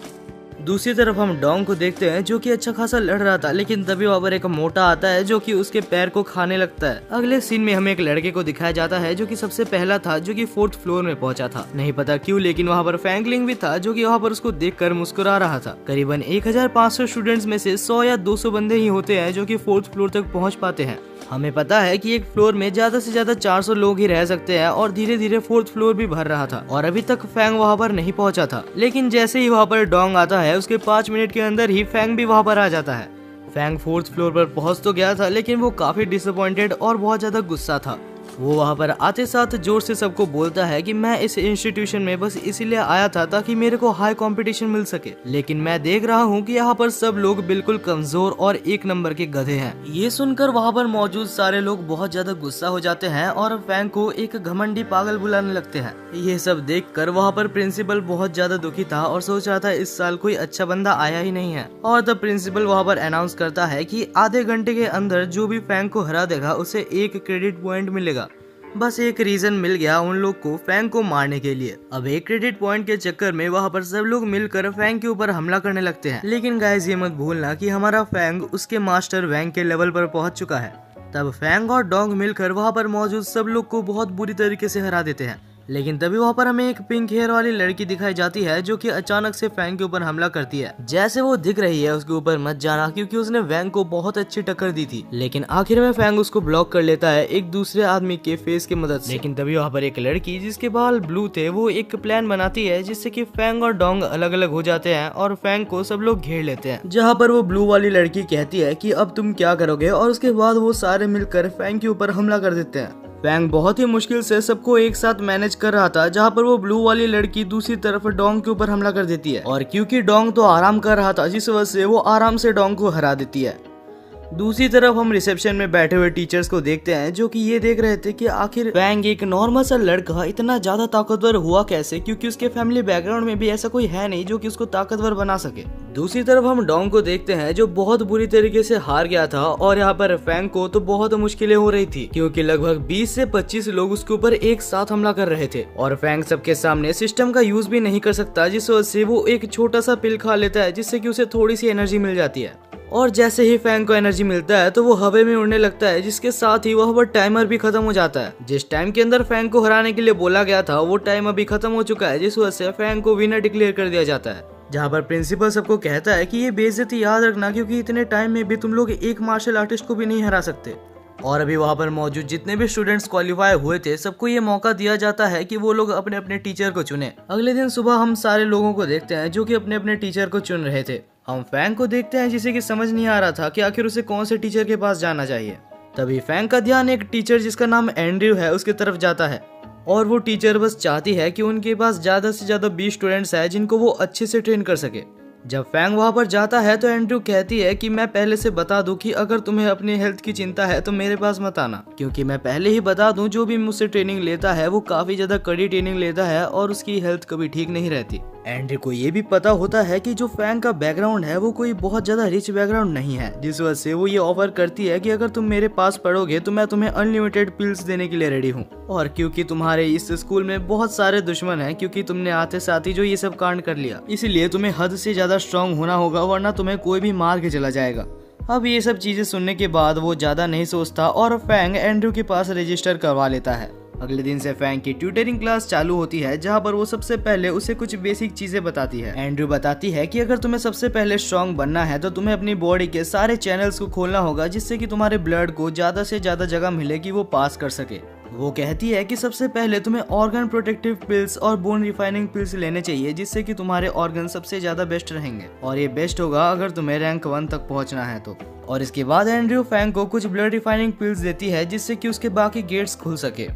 दूसरी तरफ हम डोंग को देखते हैं जो कि अच्छा खासा लड़ रहा था, लेकिन तभी वहाँ पर एक मोटा आता है जो कि उसके पैर को खाने लगता है। अगले सीन में हमें एक लड़के को दिखाया जाता है जो कि सबसे पहला था, जो कि 4th फ्लोर में पहुंचा था। नहीं पता क्यों, लेकिन वहाँ पर फैंगलिंग भी था जो कि वहाँ पर उसको देखकर मुस्कुरा रहा था। करीबन 1500 स्टूडेंट्स में से 100 या 200 बंदे ही होते हैं जो कि 4th फ्लोर तक पहुँच पाते हैं। हमें पता है कि एक फ्लोर में ज्यादा से ज्यादा 400 लोग ही रह सकते हैं और धीरे धीरे 4th फ्लोर भी भर रहा था और अभी तक फैंग वहाँ पर नहीं पहुँचा था। लेकिन जैसे ही वहाँ पर डोंग आता है उसके 5 मिनट के अंदर ही फैंग भी वहाँ पर आ जाता है। फैंग 4th फ्लोर पर पहुँच तो गया था, लेकिन वो काफी डिसअपॉइंटेड और बहुत ज्यादा गुस्सा था। वो वहाँ पर आते साथ जोर से सबको बोलता है कि मैं इस इंस्टीट्यूशन में बस इसीलिए आया था ताकि मेरे को हाई कंपटीशन मिल सके, लेकिन मैं देख रहा हूँ कि यहाँ पर सब लोग बिल्कुल कमजोर और 1 नंबर के गधे हैं। ये सुनकर वहाँ पर मौजूद सारे लोग बहुत ज्यादा गुस्सा हो जाते हैं और फैंग को एक घमंडी पागल बुलाने लगते हैं। ये सब देखकर वहाँ पर प्रिंसिपल बहुत ज्यादा दुखी था और सोच रहा था इस साल कोई अच्छा बंदा आया ही नहीं है। और तब प्रिंसिपल वहाँ पर अनाउंस करता है कि आधे घंटे के अंदर जो भी फैंग को हरा देगा उसे 1 क्रेडिट पॉइंट मिलेगा। बस एक रीजन मिल गया उन लोग को फैंग को मारने के लिए। अब 1 क्रेडिट पॉइंट के चक्कर में वहाँ पर सब लोग मिलकर फैंग के ऊपर हमला करने लगते हैं। लेकिन गाइस ये मत भूलना कि हमारा फैंग उसके मास्टर वैंग के लेवल पर पहुंच चुका है। तब फैंग और डोंग मिलकर वहाँ पर मौजूद सब लोग को बहुत बुरी तरीके से हरा देते हैं। लेकिन तभी वहाँ पर हमें एक पिंक हेयर वाली लड़की दिखाई जाती है जो कि अचानक से फैंग के ऊपर हमला करती है। जैसे वो दिख रही है उसके ऊपर मत जाना, क्योंकि उसने वैंग को बहुत अच्छी टक्कर दी थी। लेकिन आखिर में फैंग उसको ब्लॉक कर लेता है एक दूसरे आदमी के फेस की मदद से। लेकिन तभी वहाँ पर एक लड़की जिसके बाल ब्लू थे वो एक प्लान बनाती है जिससे कि फैंग और डोंग अलग अलग हो जाते हैं और फैंग को सब लोग घेर लेते हैं। जहाँ पर वो ब्लू वाली लड़की कहती है कि अब तुम क्या करोगे, और उसके बाद वो सारे मिलकर फैंग के ऊपर हमला कर देते हैं। फैंग बहुत ही मुश्किल से सबको एक साथ मैनेज कर रहा था, जहाँ पर वो ब्लू वाली लड़की दूसरी तरफ डोंग के ऊपर हमला कर देती है और क्योंकि डोंग तो आराम कर रहा था जिस वजह से वो आराम से डोंग को हरा देती है। दूसरी तरफ हम रिसेप्शन में बैठे हुए टीचर्स को देखते हैं जो कि ये देख रहे थे कि आखिर फैंग एक नॉर्मल सा लड़का इतना ज्यादा ताकतवर हुआ कैसे, क्योंकि उसके फैमिली बैकग्राउंड में भी ऐसा कोई है नहीं जो कि उसको ताकतवर बना सके। दूसरी तरफ हम डोंग को देखते हैं जो बहुत बुरी तरीके से हार गया था और यहाँ पर फैंग को तो बहुत मुश्किलें हो रही थी क्योंकि लगभग 20 से 25 लोग उसके ऊपर एक साथ हमला कर रहे थे और फैंग सबके सामने सिस्टम का यूज भी नहीं कर सकता, जिस वजह से वो एक छोटा सा पिल खा लेता है जिससे कि उसे थोड़ी सी एनर्जी मिल जाती है। और जैसे ही फैंग को एनर्जी मिलता है तो वो हवा में उड़ने लगता है, जिसके साथ ही वह टाइमर भी खत्म हो जाता है। जिस टाइम के अंदर फैंग को हराने के लिए बोला गया था वो टाइम अभी खत्म हो चुका है, जिस वजह से फैंग को विनर डिक्लेयर कर दिया जाता है। जहाँ पर प्रिंसिपल सबको कहता है कि ये बेइज्जती याद रखना, क्योंकि इतने टाइम में भी तुम लोग एक मार्शल आर्टिस्ट को भी नहीं हरा सकते। और अभी वहाँ पर मौजूद जितने भी स्टूडेंट्स क्वालिफाई हुए थे सबको ये मौका दिया जाता है कि वो लोग अपने अपने टीचर को चुने। अगले दिन सुबह हम सारे लोगों को देखते हैं जो कि अपने अपने टीचर को चुन रहे थे। हम फैंग को देखते हैं जिसे कि समझ नहीं आ रहा था कि आखिर उसे कौन से टीचर के पास जाना चाहिए। तभी फैंग का ध्यान एक टीचर जिसका नाम एंड्रयू है उसकी तरफ जाता है और वो टीचर बस चाहती है कि उनके पास ज्यादा से ज्यादा 20 स्टूडेंट्स हैं जिनको वो अच्छे से ट्रेन कर सके। जब फैंग वहाँ पर जाता है तो एंड्रयू कहती है कि मैं पहले से बता दूं कि अगर तुम्हें अपनी हेल्थ की चिंता है तो मेरे पास मत आना, क्योंकि मैं पहले ही बता दूं जो भी मुझसे ट्रेनिंग लेता है वो काफी ज्यादा कड़ी ट्रेनिंग लेता है और उसकी हेल्थ कभी ठीक नहीं रहती। एंड्रयू को ये भी पता होता है कि जो फैंग का बैकग्राउंड है वो कोई बहुत ज्यादा रिच बैकग्राउंड नहीं है, जिस वजह से वो ये ऑफर करती है कि अगर तुम मेरे पास पढ़ोगे तो मैं तुम्हें अनलिमिटेड पिल्स देने के लिए रेडी हूँ। और क्योंकि तुम्हारे इस स्कूल में बहुत सारे दुश्मन हैं, क्योंकि तुमने आते साथ ही जो ये सब कांड कर लिया, इसीलिए तुम्हें हद से ज्यादा स्ट्रांग होना होगा, वरना तुम्हें कोई भी मार के चला जाएगा। अब ये सब चीजें सुनने के बाद वो ज्यादा नहीं सोचता और फैंग एंड्रयू के पास रजिस्टर करवा लेता है। अगले दिन से फैंग की ट्यूटरिंग क्लास चालू होती है, जहाँ पर वो सबसे पहले उसे कुछ बेसिक चीजें बताती है। एंड्रयू बताती है कि अगर तुम्हें सबसे पहले स्ट्रांग बनना है तो तुम्हें अपनी बॉडी के सारे चैनल्स को खोलना होगा, जिससे कि तुम्हारे ब्लड को ज्यादा से ज्यादा जगह मिले कि वो पास कर सके। वो कहती है कि सबसे पहले तुम्हें ऑर्गन प्रोटेक्टिव पिल्स और बोन रिफाइनिंग पिल्स लेने चाहिए, जिससे कि तुम्हारे ऑर्गन सबसे ज्यादा बेस्ट रहेंगे, और ये बेस्ट होगा अगर तुम्हें रैंक 1 तक पहुंचना है तो। और इसके बाद एंड्रयू फैंग को कुछ ब्लड रिफाइनिंग पिल्स देती है, जिससे कि उसके बाकी गेट्स खुल सके।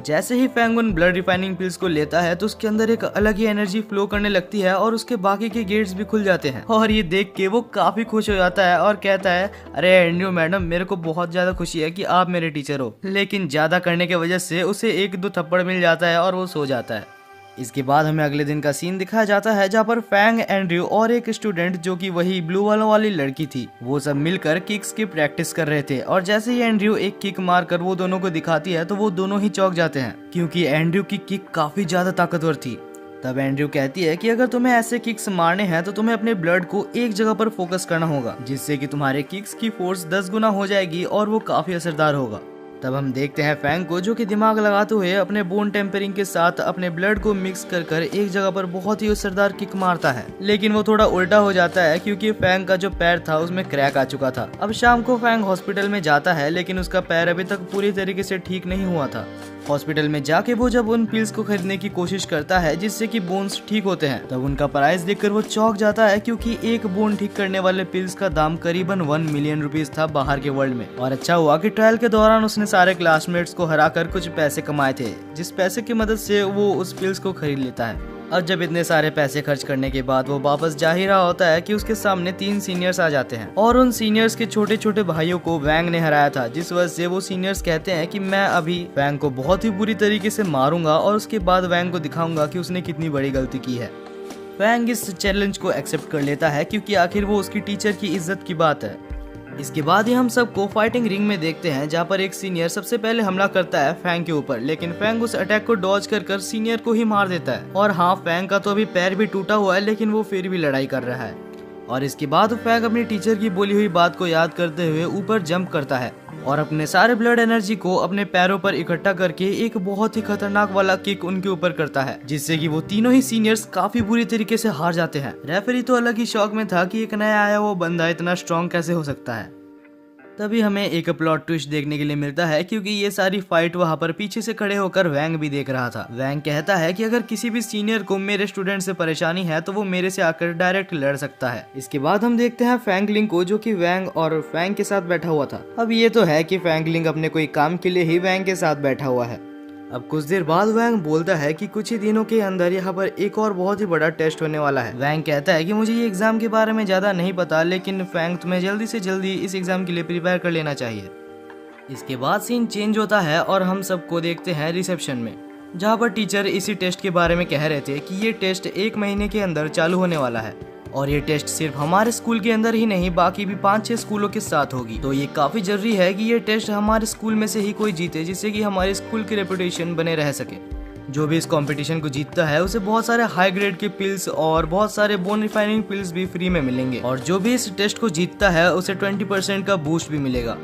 जैसे ही फैंग उन ब्लड रिफाइनिंग पिल्स को लेता है तो उसके अंदर एक अलग ही एनर्जी फ्लो करने लगती है और उसके बाकी के गेट्स भी खुल जाते हैं। और ये देख के वो काफी खुश हो जाता है और कहता है, अरे एंड्रयू मैडम, मेरे को बहुत ज्यादा खुशी है कि आप मेरे टीचर हो। लेकिन ज्यादा करने की वजह से उसे 1-2 थप्पड़ मिल जाता है और वो सो जाता है। इसके बाद हमें अगले दिन का सीन दिखाया जाता है, जहाँ पर फैंग, एंड्रयू और एक स्टूडेंट जो कि वही ब्लू वालों वाली लड़की थी, वो सब मिलकर किक्स की प्रैक्टिस कर रहे थे। और जैसे ही एंड्रयू एक किक मारकर वो दोनों को दिखाती है तो वो दोनों ही चौंक जाते हैं, क्योंकि एंड्रयू की किक काफी ज्यादा ताकतवर थी। तब एंड्रयू कहती है कि अगर तुम्हें ऐसे किक्स मारने हैं तो तुम्हें अपने ब्लड को एक जगह पर फोकस करना होगा, जिससे कि तुम्हारे किक्स की फोर्स 10 गुना हो जाएगी और वो काफी असरदार होगा। तब हम देखते हैं फैंग को, जो कि दिमाग लगाते हुए अपने बोन टेम्परिंग के साथ अपने ब्लड को मिक्स कर कर एक जगह पर बहुत ही असरदार किक मारता है। लेकिन वो थोड़ा उल्टा हो जाता है, क्योंकि फैंग का जो पैर था उसमें क्रैक आ चुका था। अब शाम को फैंग हॉस्पिटल में जाता है, लेकिन उसका पैर अभी तक पूरी तरीके से ठीक नहीं हुआ था। हॉस्पिटल में जाके वो जब उन पिल्स को खरीदने की कोशिश करता है जिससे कि बोन्स ठीक होते हैं, तब उनका प्राइस देखकर वो चौंक जाता है, क्योंकि एक बोन ठीक करने वाले पिल्स का दाम करीबन 1 मिलियन रुपीस था बाहर के वर्ल्ड में। और अच्छा हुआ कि ट्रायल के दौरान उसने सारे क्लासमेट्स को हराकर कुछ पैसे कमाए थे, जिस पैसे की मदद से वो उस पिल्स को खरीद लेता है। और जब इतने सारे पैसे खर्च करने के बाद वो वापस जा ही रहा होता है कि उसके सामने 3 सीनियर्स आ जाते हैं, और उन सीनियर्स के छोटे छोटे भाइयों को वैंग ने हराया था, जिस वजह से वो सीनियर्स कहते हैं कि मैं अभी वैंग को बहुत ही बुरी तरीके से मारूंगा और उसके बाद वैंग को दिखाऊंगा कि उसने कितनी बड़ी गलती की है। वैंग इस चैलेंज को एक्सेप्ट कर लेता है, क्योंकि आखिर वो उसकी टीचर की इज्जत की बात है। इसके बाद ही हम सबको फाइटिंग रिंग में देखते हैं, जहाँ पर एक सीनियर सबसे पहले हमला करता है फैंग के ऊपर, लेकिन फैंग उस अटैक को डॉज कर सीनियर को ही मार देता है। और हाँ, फैंग का तो अभी पैर भी टूटा हुआ है, लेकिन वो फिर भी लड़ाई कर रहा है। और इसके बाद फैंग अपनी टीचर की बोली हुई बात को याद करते हुए ऊपर जंप करता है और अपने सारे ब्लड एनर्जी को अपने पैरों पर इकट्ठा करके एक बहुत ही खतरनाक वाला किक उनके ऊपर करता है, जिससे कि वो तीनों ही सीनियर्स काफी बुरी तरीके से हार जाते हैं। रेफरी तो अलग ही शौक में था कि एक नया आया वो बंदा इतना स्ट्रॉन्ग कैसे हो सकता है। तभी हमें एक प्लॉट ट्विस्ट देखने के लिए मिलता है, क्योंकि ये सारी फाइट वहाँ पर पीछे से खड़े होकर वैंग भी देख रहा था। वैंग कहता है कि अगर किसी भी सीनियर को मेरे स्टूडेंट से परेशानी है तो वो मेरे से आकर डायरेक्ट लड़ सकता है। इसके बाद हम देखते हैं फैंगलिंग को, जो कि वैंग और फैंग के साथ बैठा हुआ था। अब ये तो है कि फैंगलिंग अपने कोई काम के लिए ही वैंग के साथ बैठा हुआ है। अब कुछ देर बाद वैंग बोलता है कि कुछ ही दिनों के अंदर यहाँ पर एक और बहुत ही बड़ा टेस्ट होने वाला है। वैंग कहता है कि मुझे ये एग्जाम के बारे में ज्यादा नहीं पता, लेकिन फैंग तुम्हें जल्दी से जल्दी इस एग्जाम के लिए प्रिपेयर कर लेना चाहिए। इसके बाद सीन चेंज होता है और हम सबको देखते हैं रिसेप्शन में, जहाँ पर टीचर इसी टेस्ट के बारे में कह रहे थे कि ये टेस्ट 1 महीने के अंदर चालू होने वाला है, और ये टेस्ट सिर्फ हमारे स्कूल के अंदर ही नहीं बाकी भी 5-6 स्कूलों के साथ होगी। तो ये काफी जरूरी है कि ये टेस्ट हमारे स्कूल में से ही कोई जीते, जिससे कि हमारे स्कूल की रेपुटेशन बने रह सके। जो भी इस कंपटीशन को जीतता है उसे बहुत सारे हाई ग्रेड के पिल्स और बहुत सारे बोन रिफाइनिंग पिल्स भी फ्री में मिलेंगे, और जो भी इस टेस्ट को जीतता है उसे 20% का बूस्ट भी मिलेगा।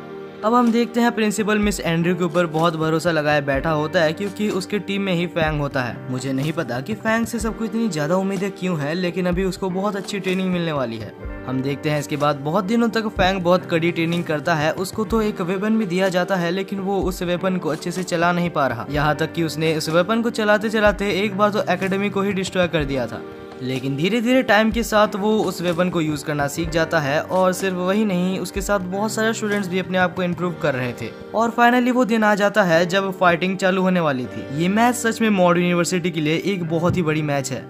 अब हम देखते हैं प्रिंसिपल मिस एंड्रयू के ऊपर बहुत भरोसा लगाए बैठा होता है, क्योंकि उसके टीम में ही फैंग होता है। मुझे नहीं पता कि फैंग से सबको इतनी ज्यादा उम्मीदें क्यों है, लेकिन अभी उसको बहुत अच्छी ट्रेनिंग मिलने वाली है। हम देखते हैं इसके बाद बहुत दिनों तक फैंग बहुत कड़ी ट्रेनिंग करता है। उसको तो एक वेपन भी दिया जाता है, लेकिन वो उस वेपन को अच्छे से चला नहीं पा रहा। यहाँ तक कि उसने उस वेपन को चलाते चलाते एक बार तो एकेडमी को ही डिस्ट्रॉय कर दिया था। लेकिन धीरे धीरे टाइम के साथ वो उस वेपन को यूज करना सीख जाता है, और सिर्फ वही नहीं, उसके साथ बहुत सारे स्टूडेंट्स भी अपने आप को इम्प्रूव कर रहे थे। और फाइनली वो दिन आ जाता है जब फाइटिंग चालू होने वाली थी। ये मैच सच में मॉडर्न यूनिवर्सिटी के लिए एक बहुत ही बड़ी मैच है।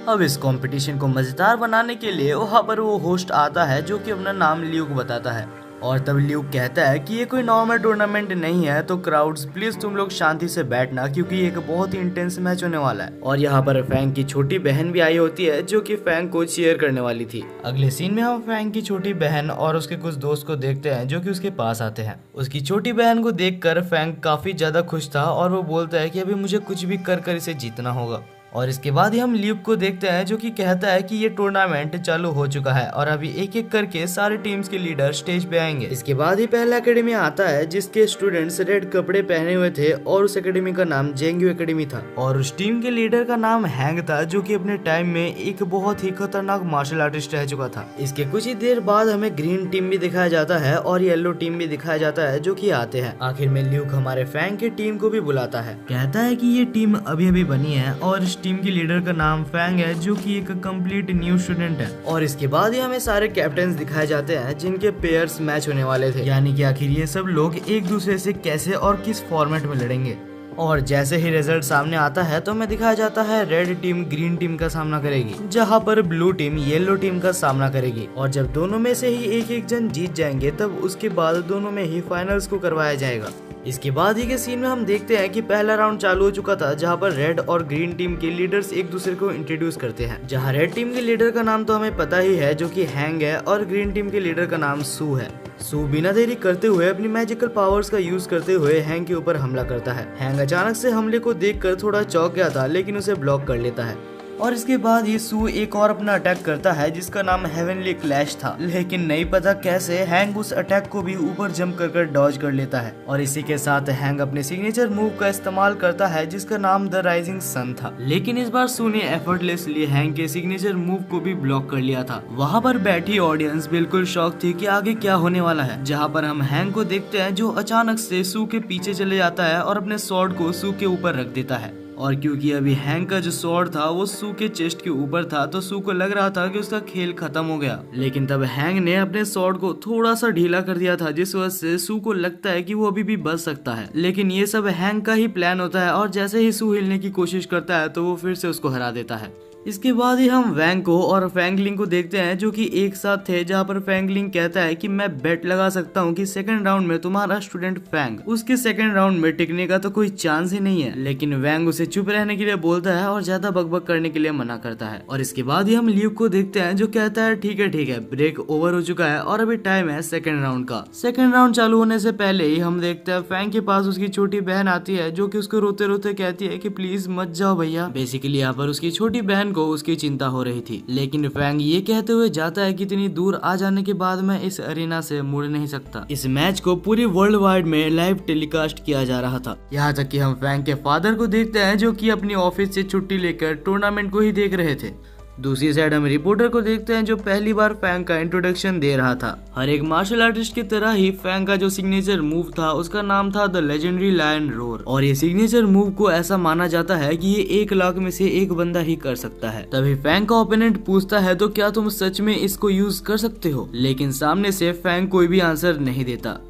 अब इस कंपटीशन को मजेदार बनाने के लिए वहाँ पर वो होस्ट आता है, जो कि अपना नाम ल्यूक बताता है। और तब ल्यूक कहता है कि ये कोई नॉर्मल टूर्नामेंट नहीं है, तो क्राउड्स प्लीज तुम लोग शांति से बैठना, क्योंकि एक बहुत ही इंटेंस मैच होने वाला है। और यहाँ पर फैंग की छोटी बहन भी आई होती है, जो कि फैंग को चीयर करने वाली थी। अगले सीन में हम फैंग की छोटी बहन और उसके कुछ दोस्त को देखते हैं, जो कि उसके पास आते हैं। उसकी छोटी बहन को देखकर फैंग काफी ज्यादा खुश था, और वो बोलता है कि अभी मुझे कुछ भी कर इसे जीतना होगा। और इसके बाद ही हम ल्यूक को देखते हैं जो कि कहता है कि ये टूर्नामेंट चालू हो चुका है और अभी एक एक करके सारे टीम्स के लीडर स्टेज पे आएंगे। इसके बाद ही पहला एकेडमी आता है जिसके स्टूडेंट्स रेड कपड़े पहने हुए थे और उस एकेडमी का नाम जेंग्यू एकेडमी था और उस टीम के लीडर का नाम हैंग था जो कि अपने टाइम में एक बहुत ही खतरनाक मार्शल आर्टिस्ट रह चुका था। इसके कुछ ही देर बाद हमें ग्रीन टीम भी दिखाया जाता है और येलो टीम भी दिखाया जाता है जो कि आते हैं। आखिर में ल्यूक हमारे फैंग की टीम को भी बुलाता है, कहता है कि ये टीम अभी अभी बनी है और इस टीम के लीडर का नाम फैंग है जो कि एक कंप्लीट न्यू स्टूडेंट है। और इसके बाद ही हमें सारे कैप्टन दिखाए जाते हैं जिनके पेयर्स मैच होने वाले थे, यानी कि आखिर ये सब लोग एक दूसरे से कैसे और किस फॉर्मेट में लड़ेंगे। और जैसे ही रिजल्ट सामने आता है तो हमें दिखाया जाता है रेड टीम ग्रीन टीम का सामना करेगी, जहां पर ब्लू टीम येलो टीम का सामना करेगी। और जब दोनों में से ही एक एक जन जीत जाएंगे तब उसके बाद दोनों में ही फाइनल्स को करवाया जाएगा। इसके बाद ही के सीन में हम देखते हैं कि पहला राउंड चालू हो चुका था जहां पर रेड और ग्रीन टीम के लीडर्स एक दूसरे को इंट्रोड्यूस करते हैं। जहां रेड टीम के लीडर का नाम तो हमें पता ही है जो कि हैंग है और ग्रीन टीम के लीडर का नाम सू है। सू बिना देरी करते हुए अपनी मैजिकल पावर्स का यूज करते हुए हैंग के ऊपर हमला करता है। हैंग अचानक से हमले को देखकर थोड़ा चौंक गया था लेकिन उसे ब्लॉक कर लेता है और इसके बाद ये सू एक और अपना अटैक करता है जिसका नाम हेवनली क्लैश था, लेकिन नहीं पता कैसे हैंग उस अटैक को भी ऊपर जंप कर डॉज कर लेता है। और इसी के साथ हैंग अपने सिग्नेचर मूव का इस्तेमाल करता है जिसका नाम द राइजिंग सन था, लेकिन इस बार सू ने एफर्टलेसली हैंग के सिग्नेचर मूव को भी ब्लॉक कर लिया था। वहाँ पर बैठी ऑडियंस बिल्कुल शॉक थी कि आगे क्या होने वाला है। जहाँ पर हम हैंग को देखते हैं जो अचानक से सू के पीछे चले जाता है और अपने स्वॉर्ड को सू के ऊपर रख देता है। और क्योंकि अभी हैंग का जो स्वॉर्ड था वो सू के चेस्ट के ऊपर था तो सू को लग रहा था कि उसका खेल खत्म हो गया, लेकिन तब हैंग ने अपने स्वॉर्ड को थोड़ा सा ढीला कर दिया था जिस वजह से सू को लगता है कि वो अभी भी बच सकता है। लेकिन ये सब हैंग का ही प्लान होता है और जैसे ही सू हिलने की कोशिश करता है तो वो फिर से उसको हरा देता है। इसके बाद ही हम वैंग को और फैंगलिंग को देखते हैं जो कि एक साथ थे, जहाँ पर फैंगलिंग कहता है कि मैं बेट लगा सकता हूँ कि सेकंड राउंड में तुम्हारा स्टूडेंट फैंग उसके सेकंड राउंड में टिकने का तो कोई चांस ही नहीं है। लेकिन वैंग उसे चुप रहने के लिए बोलता है और ज्यादा बकबक करने के लिए मना करता है। और इसके बाद ही हम ल्यूक को देखते हैं जो कहता है ठीक है ब्रेक ओवर हो चुका है और अभी टाइम है सेकंड राउंड का। सेकंड राउंड चालू होने से पहले ही हम देखते हैं फैंग के पास उसकी छोटी बहन आती है जो कि उसको रोते रोते कहती है कि प्लीज मत जाओ भैया। बेसिकली यहाँ पर उसकी छोटी बहन को उसकी चिंता हो रही थी, लेकिन फैंग ये कहते हुए जाता है कि इतनी दूर आ जाने के बाद मैं इस अरीना से मुड़ नहीं सकता। इस मैच को पूरी वर्ल्ड वाइड में लाइव टेलीकास्ट किया जा रहा था। यहाँ तक कि हम फैंग के फादर को देखते हैं जो कि अपनी ऑफिस से छुट्टी लेकर टूर्नामेंट को ही देख रहे थे। दूसरी साइड हम रिपोर्टर को देखते हैं जो पहली बार फैंग का इंट्रोडक्शन दे रहा था। हर एक मार्शल आर्टिस्ट की तरह ही फैंग का जो सिग्नेचर मूव था उसका नाम था द लेजेंडरी लायन रोर, और ये सिग्नेचर मूव को ऐसा माना जाता है कि ये 1 लाख में से एक बंदा ही कर सकता है। तभी फैंग का ओपोनेंट पूछता है तो क्या तुम सच में इसको यूज कर सकते हो, लेकिन सामने से फैंग कोई भी आंसर नहीं देता।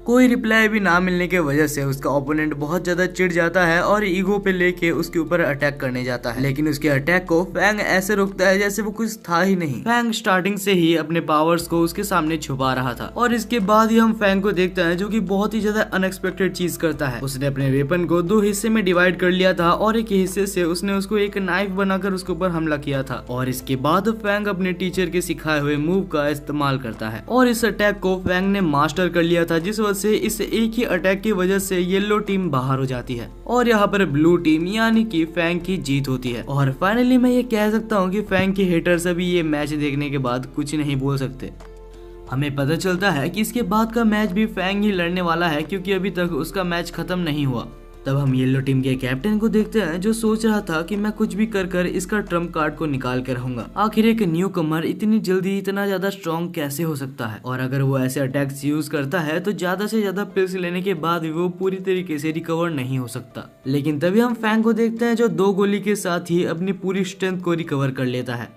कोई रिप्लाई भी ना मिलने के वजह से उसका ओपोनेंट बहुत ज्यादा चिढ़ जाता है और ईगो पे लेके उसके ऊपर अटैक करने जाता है, लेकिन उसके अटैक को फैंग ऐसे रोकता है जैसे वो कुछ था ही नहीं। फैंग स्टार्टिंग से ही अपने पावर्स को उसके सामने छुपा रहा था। और इसके बाद ही हम फैंग को देखते हैं जो कि बहुत ही ज्यादा अनएक्सपेक्टेड चीज करता है। उसने अपने वेपन को 2 हिस्से में डिवाइड कर लिया था और एक हिस्से से उसने उसको एक नाइफ बनाकर उसके ऊपर हमला किया था। और इसके बाद फैंग अपने टीचर के सिखाए हुए मूव का इस्तेमाल करता है और इस अटैक को फैंग ने मास्टर कर लिया था, जिस से इस एक ही अटैक की वजह से येलो टीम बाहर हो जाती है और यहाँ पर ब्लू टीम यानी कि फैंग की जीत होती है। और फाइनली मैं ये कह सकता हूँ कि फैंग के हेटर्स अभी ये मैच देखने के बाद कुछ नहीं बोल सकते। हमें पता चलता है कि इसके बाद का मैच भी फैंग ही लड़ने वाला है क्योंकि अभी तक उसका मैच खत्म नहीं हुआ। तब हम येलो टीम के कैप्टन को देखते हैं जो सोच रहा था कि मैं कुछ भी कर इसका ट्रम्प कार्ड को निकाल के रहूंगा। आखिर एक न्यू कमर इतनी जल्दी इतना ज्यादा स्ट्रॉन्ग कैसे हो सकता है, और अगर वो ऐसे अटैक्स यूज करता है तो ज्यादा से ज्यादा पिल्स लेने के बाद भी वो पूरी तरीके से रिकवर नहीं हो सकता। लेकिन तभी हम फैंग को देखते हैं जो 2 गोली के साथ ही अपनी पूरी स्ट्रेंथ को रिकवर कर लेता है।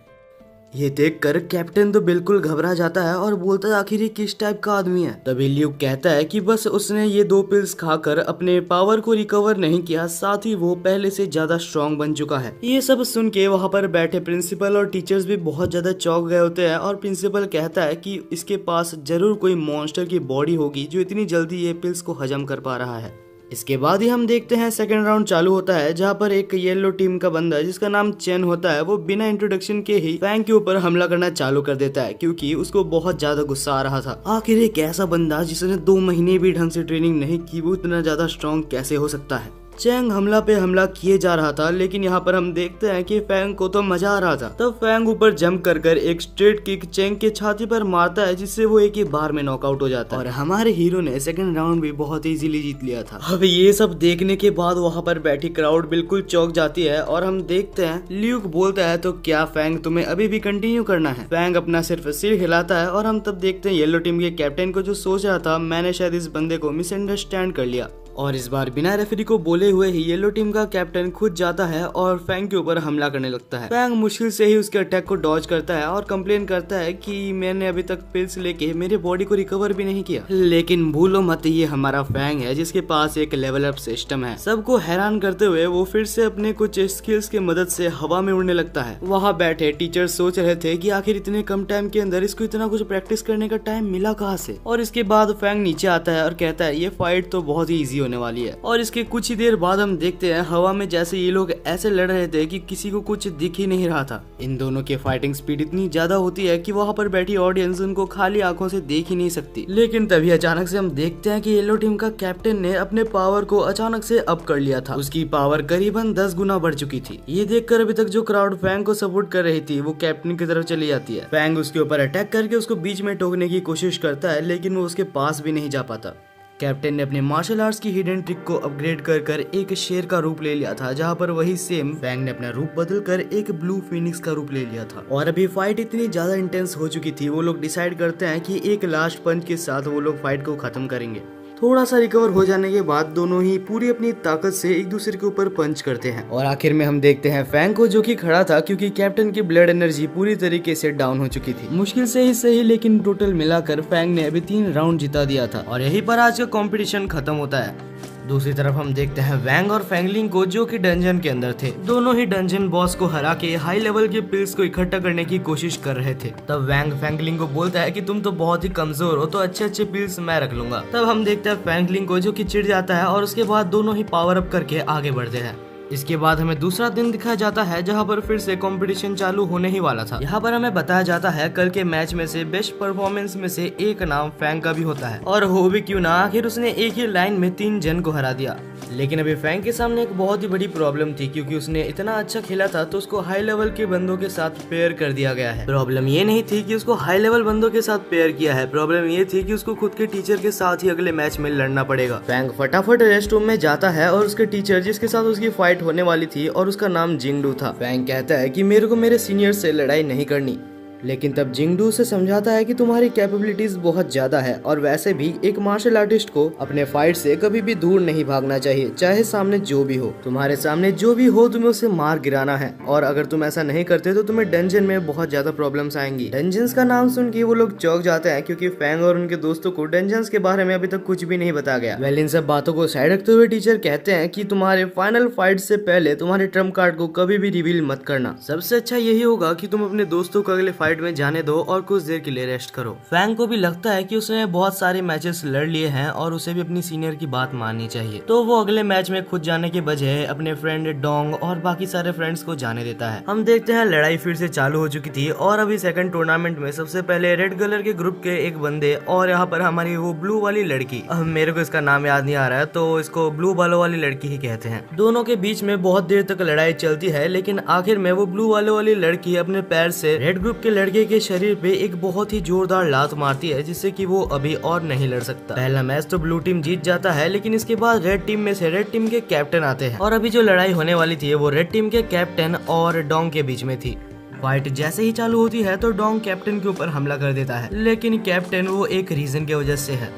ये देखकर कैप्टन तो बिल्कुल घबरा जाता है और बोलता है आखिर ये किस टाइप का आदमी है। तभी ल्यूक कहता है कि बस उसने ये 2 पिल्स खाकर अपने पावर को रिकवर नहीं किया, साथ ही वो पहले से ज्यादा स्ट्रॉन्ग बन चुका है। ये सब सुन के वहाँ पर बैठे प्रिंसिपल और टीचर्स भी बहुत ज्यादा चौंक गए होते हैं और प्रिंसिपल कहता है कि इसके पास जरूर कोई मॉन्स्टर की बॉडी होगी जो इतनी जल्दी ये पिल्स को हजम कर पा रहा है। इसके बाद ही हम देखते हैं सेकंड राउंड चालू होता है जहां पर एक येलो टीम का बंदा जिसका नाम चेन होता है वो बिना इंट्रोडक्शन के ही फैंग के ऊपर हमला करना चालू कर देता है क्योंकि उसको बहुत ज्यादा गुस्सा आ रहा था। आखिर एक ऐसा बंदा जिसने 2 महीने भी ढंग से ट्रेनिंग नहीं की वो इतना ज्यादा स्ट्रॉन्ग कैसे हो सकता है। चैंग हमला पे हमला किए जा रहा था, लेकिन यहाँ पर हम देखते हैं कि फैंग को तो मजा आ रहा था। तब फैंग ऊपर जंप कर एक स्ट्रेट किक चैंग के छाती पर मारता है, जिससे वो एक ही बार में नॉकआउट हो जाता है और हमारे हीरो ने सेकंड राउंड भी बहुत इजीली जीत लिया था। अब ये सब देखने के बाद वहाँ पर बैठी क्राउड बिल्कुल चौंक जाती है और हम देखते हैं ल्यूक बोलता है, तो क्या फैंग तुम्हें अभी भी कंटिन्यू करना है? फैंग अपना सिर्फ सिर हिलाता है और हम तब देखते हैं येलो टीम के कैप्टन को, जो सोच रहा था मैंने शायद इस बंदे को मिसअंडरस्टैंड कर लिया। और इस बार बिना रेफरी को बोले हुए ही येलो टीम का कैप्टन खुद जाता है और फैंग के ऊपर हमला करने लगता है। फैंग मुश्किल से ही उसके अटैक को डॉज करता है और कंप्लेन करता है कि मैंने अभी तक पिल्स लेके मेरे बॉडी को रिकवर भी नहीं किया। लेकिन भूलो मत, ये हमारा फैंग है जिसके पास एक लेवल अप सिस्टम है। सबको हैरान करते हुए वो फिर से अपने कुछ स्किल्स की मदद से हवा में उड़ने लगता है। वहाँ बैठे टीचर सोच रहे थे कि आखिर इतने कम टाइम के अंदर इसको इतना कुछ प्रैक्टिस करने का टाइम मिला कहाँ से। और इसके बाद फैंग नीचे आता है और कहता है ये फाइट तो बहुत ही ईजी होने वाली है। और इसके कुछ ही देर बाद हम देखते हैं हवा में जैसे ये लोग ऐसे लड़ रहे थे कि किसी को कुछ दिख ही नहीं रहा था। इन दोनों की फाइटिंग स्पीड इतनी ज्यादा होती है कि वहाँ पर बैठी ऑडियंस उनको खाली आंखों से देख ही नहीं सकती। लेकिन तभी अचानक से हम देखते हैं कि येलो टीम का कैप्टन ने अपने पावर को अचानक से अप कर लिया था। उसकी पावर करीबन 10 गुना बढ़ चुकी थी। ये देखकर अभी तक जो क्राउड फैंग को सपोर्ट कर रही थी वो कैप्टन की तरफ चली जाती है। फैंग उसके ऊपर अटैक करके उसको बीच में टोकने की कोशिश करता है, लेकिन वो उसके पास भी नहीं जा पाता। कैप्टन ने अपने मार्शल आर्ट्स की हिडन ट्रिक को अपग्रेड कर एक शेर का रूप ले लिया था, जहां पर वही सेम फैंग ने अपना रूप बदल कर एक ब्लू फिनिक्स का रूप ले लिया था। और अभी फाइट इतनी ज्यादा इंटेंस हो चुकी थी, वो लोग डिसाइड करते हैं कि एक लास्ट पंच के साथ वो लोग फाइट को खत्म करेंगे। थोड़ा सा रिकवर हो जाने के बाद दोनों ही पूरी अपनी ताकत से एक दूसरे के ऊपर पंच करते हैं और आखिर में हम देखते हैं फैंग को, जो कि खड़ा था क्योंकि कैप्टन की ब्लड एनर्जी पूरी तरीके से डाउन हो चुकी थी। मुश्किल से ही सही, लेकिन टोटल मिलाकर फैंग ने अभी 3 राउंड जिता दिया था और यहीं पर आज का कंपटीशन खत्म होता है। दूसरी तरफ हम देखते हैं वैंग और फैंगलिंग को, जो कि डंजन के अंदर थे। दोनों ही डंजन बॉस को हरा के हाई लेवल के पिल्स को इकट्ठा करने की कोशिश कर रहे थे। तब वैंग फैंगलिंग को बोलता है कि तुम तो बहुत ही कमजोर हो, तो अच्छे पिल्स मैं रख लूंगा। तब हम देखते हैं फैंगलिंग को, जो कि चिढ़ जाता है और उसके बाद दोनों ही पावर अप करके आगे बढ़ते हैं। इसके बाद हमें दूसरा दिन दिखाया जाता है, जहां पर फिर से कंपटीशन चालू होने ही वाला था। यहाँ पर हमें बताया जाता है कल के मैच में से बेस्ट परफॉर्मेंस में से एक नाम फैंग का भी होता है, और हो भी क्यों ना, आखिर उसने एक ही लाइन में 3 जन को हरा दिया। लेकिन अभी फैंग के सामने एक बहुत ही बड़ी प्रॉब्लम थी, क्योंकि उसने इतना अच्छा खेला था तो उसको हाई लेवल के बंदों के साथ पेयर कर दिया गया है। प्रॉब्लम ये नहीं थी कि उसको हाई लेवल बंदों के साथ पेयर किया है, प्रॉब्लम ये थी कि उसको खुद के टीचर के साथ ही अगले मैच में लड़ना पड़ेगा। फैंग फटाफट रेस्ट रूम में जाता है और उसके टीचर, जिसके साथ उसकी फाइट होने वाली थी और उसका नाम जिंगडू था, फैंग कहता है कि मेरे को मेरे सीनियर से लड़ाई नहीं करनी। लेकिन तब जिंगडू से समझाता है कि तुम्हारी कैपेबिलिटीज बहुत ज्यादा है, और वैसे भी एक मार्शल आर्टिस्ट को अपने फाइट से कभी भी दूर नहीं भागना चाहिए, चाहे सामने जो भी हो। तुम्हारे सामने जो भी हो तुम्हें उसे मार गिराना है, और अगर तुम ऐसा नहीं करते तो तुम्हें डंजन में बहुत ज्यादा प्रॉब्लम्स आएंगी। डंजन्स का नाम सुन के वो लोग चौंक जाते हैं, क्योंकि फैंग और उनके दोस्तों को डंजन्स के बारे में अभी तक कुछ भी नहीं बताया गया। वेल, इन सब बातों को साइड रखते हुए टीचर कहते हैं कि तुम्हारे फाइनल फाइट से पहले तुम्हारे ट्रम्प कार्ड को कभी भी रिवील मत करना। सबसे अच्छा यही होगा कि तुम अपने दोस्तों को अगले फाइट में जाने दो और कुछ देर के लिए रेस्ट करो। फैंग को भी लगता है कि उसने बहुत सारे मैचेस लड़ लिए हैं और उसे भी अपनी सीनियर की बात माननी चाहिए, तो वो अगले मैच में खुद जाने के बजाय अपने फ्रेंड डोंग और बाकी सारे फ्रेंड्स को जाने देता है। हम देखते हैं लड़ाई फिर से चालू हो चुकी थी, और अभी सेकंड टूर्नामेंट में सबसे पहले रेड कलर के ग्रुप के एक बंदे और यहाँ पर हमारी वो ब्लू वाली लड़की, मेरे को इसका नाम याद नहीं आ रहा है, तो इसको ब्लू बालों वाली लड़की ही कहते हैं। दोनों के बीच में बहुत देर तक लड़ाई चलती है, लेकिन आखिर में वो ब्लू बालों वाली लड़की अपने पैर से रेड ग्रुप के लड़के के शरीर पे एक बहुत ही जोरदार लात मारती है, जिससे कि वो अभी और नहीं लड़ सकता। पहला मैच तो ब्लू टीम जीत जाता है, लेकिन इसके बाद रेड टीम में से रेड टीम के कैप्टन आते हैं, और अभी जो लड़ाई होने वाली थी वो रेड टीम के कैप्टन और डोंग के बीच में थी। फाइट जैसे ही चालू होती है तो डोंग कैप्टन के ऊपर हमला कर देता है, लेकिन कैप्टन वो एक रीजन की वजह से है,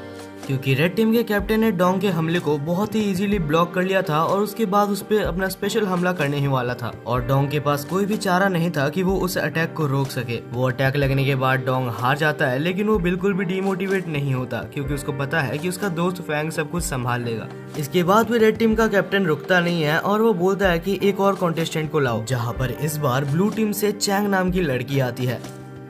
क्योंकि रेड टीम के कैप्टन ने डोंग के हमले को बहुत ही इजीली ब्लॉक कर लिया था, और उसके बाद उस पर अपना स्पेशल हमला करने ही वाला था, और डोंग के पास कोई भी चारा नहीं था कि वो उस अटैक को रोक सके। वो अटैक लगने के बाद डोंग हार जाता है, लेकिन वो बिल्कुल भी डिमोटिवेट नहीं होता, क्योंकि उसको पता है कि उसका दोस्त फैंग सब कुछ संभाल लेगा। इसके बाद भी रेड टीम का कैप्टन रुकता नहीं है, और वो बोलता है कि एक और कॉन्टेस्टेंट को लाओ, जहाँ पर इस बार ब्लू टीम से चैंग नाम की लड़की आती है।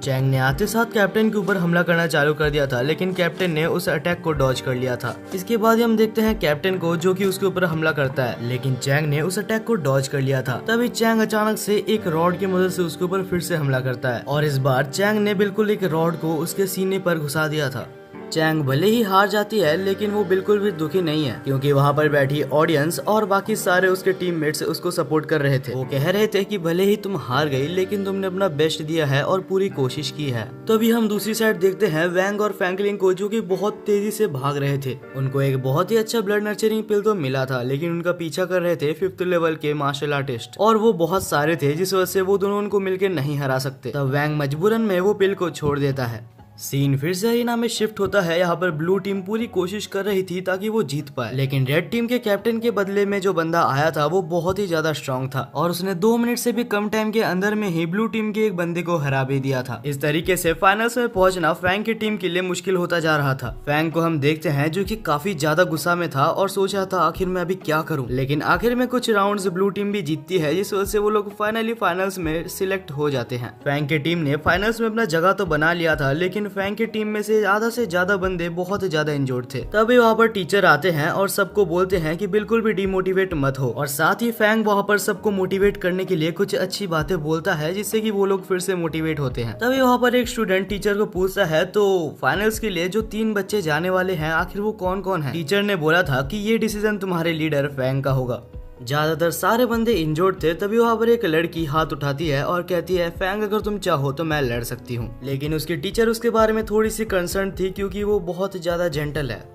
चैंग ने आते साथ कैप्टन के ऊपर हमला करना चालू कर दिया था, लेकिन कैप्टन ने उस अटैक को डॉज कर लिया था। इसके बाद हम देखते हैं कैप्टन को, जो कि उसके ऊपर हमला करता है, लेकिन चैंग ने उस अटैक को डॉज कर लिया था। तभी चैंग अचानक से एक रॉड की मदद से उसके ऊपर फिर से हमला करता है, और इस बार चैंग ने बिल्कुल एक रॉड को उसके सीने पर घुसा दिया था। चैंग भले ही हार जाती है लेकिन वो बिल्कुल भी दुखी नहीं है, क्योंकि वहाँ पर बैठी ऑडियंस और बाकी सारे उसके टीममेट्स उसको सपोर्ट कर रहे थे। वो कह रहे थे कि भले ही तुम हार गई लेकिन तुमने अपना बेस्ट दिया है और पूरी कोशिश की है। तो अभी हम दूसरी साइड देखते हैं वैंग और फैंकलिंग को, जो कि बहुत तेजी से भाग रहे थे। उनको एक बहुत ही अच्छा ब्लड नर्चरिंग पिल तो मिला था, लेकिन उनका पीछा कर रहे थे 5th लेवल के मार्शल आर्टिस्ट, और वो बहुत सारे थे जिस वजह से वो दोनों उनको मिलकर नहीं हरा सकते। तब वैंग मजबूरन में वो पिल को छोड़ देता है। सीन फिर से अरीना में शिफ्ट होता है। यहाँ पर ब्लू टीम पूरी कोशिश कर रही थी ताकि वो जीत पाए, लेकिन रेड टीम के कैप्टन के बदले में जो बंदा आया था वो बहुत ही ज्यादा स्ट्रांग था और उसने 2 मिनट से भी कम टाइम के अंदर में ही ब्लू टीम के एक बंदे को हरा भी दिया था। इस तरीके से फाइनल्स में पहुंचना फैंग की टीम के लिए मुश्किल होता जा रहा था। फैंग को हम देखते हैं जो कि काफी ज्यादा गुस्सा में था और सोच रहा था आखिर मैं अभी क्या करूं, लेकिन आखिर में कुछ राउंड्स ब्लू टीम भी जीतती है, जिस वजह से वो लोग फाइनली फाइनल्स में सिलेक्ट हो जाते हैं। फैंग की टीम ने फाइनल्स में अपना जगह तो बना लिया था, लेकिन फैंग की टीम में से ज्यादा बंदे बहुत ज्यादा इंजोर्ड थे। तभी वहाँ पर टीचर आते हैं और सबको बोलते हैं कि बिल्कुल भी डिमोटिवेट मत हो, और साथ ही फैंग वहाँ पर सबको मोटिवेट करने के लिए कुछ अच्छी बातें बोलता है जिससे कि वो लोग फिर से मोटिवेट होते हैं। तभी वहाँ पर एक स्टूडेंट टीचर को पूछता है तो फाइनल्स के लिए जो 3 बच्चे जाने वाले हैं आखिर वो कौन कौन है। टीचर ने बोला था कि ये डिसीजन तुम्हारे लीडर फैंग का होगा। ज्यादातर सारे बंदे इंजोर्ड थे। तभी वहाँ पर एक लड़की हाथ उठाती है और कहती है फैंग अगर तुम चाहो तो मैं लड़ सकती हूँ, लेकिन उसकी टीचर उसके बारे में थोड़ी सी कंसर्न थी क्योंकि वो बहुत ज्यादा जेंटल है।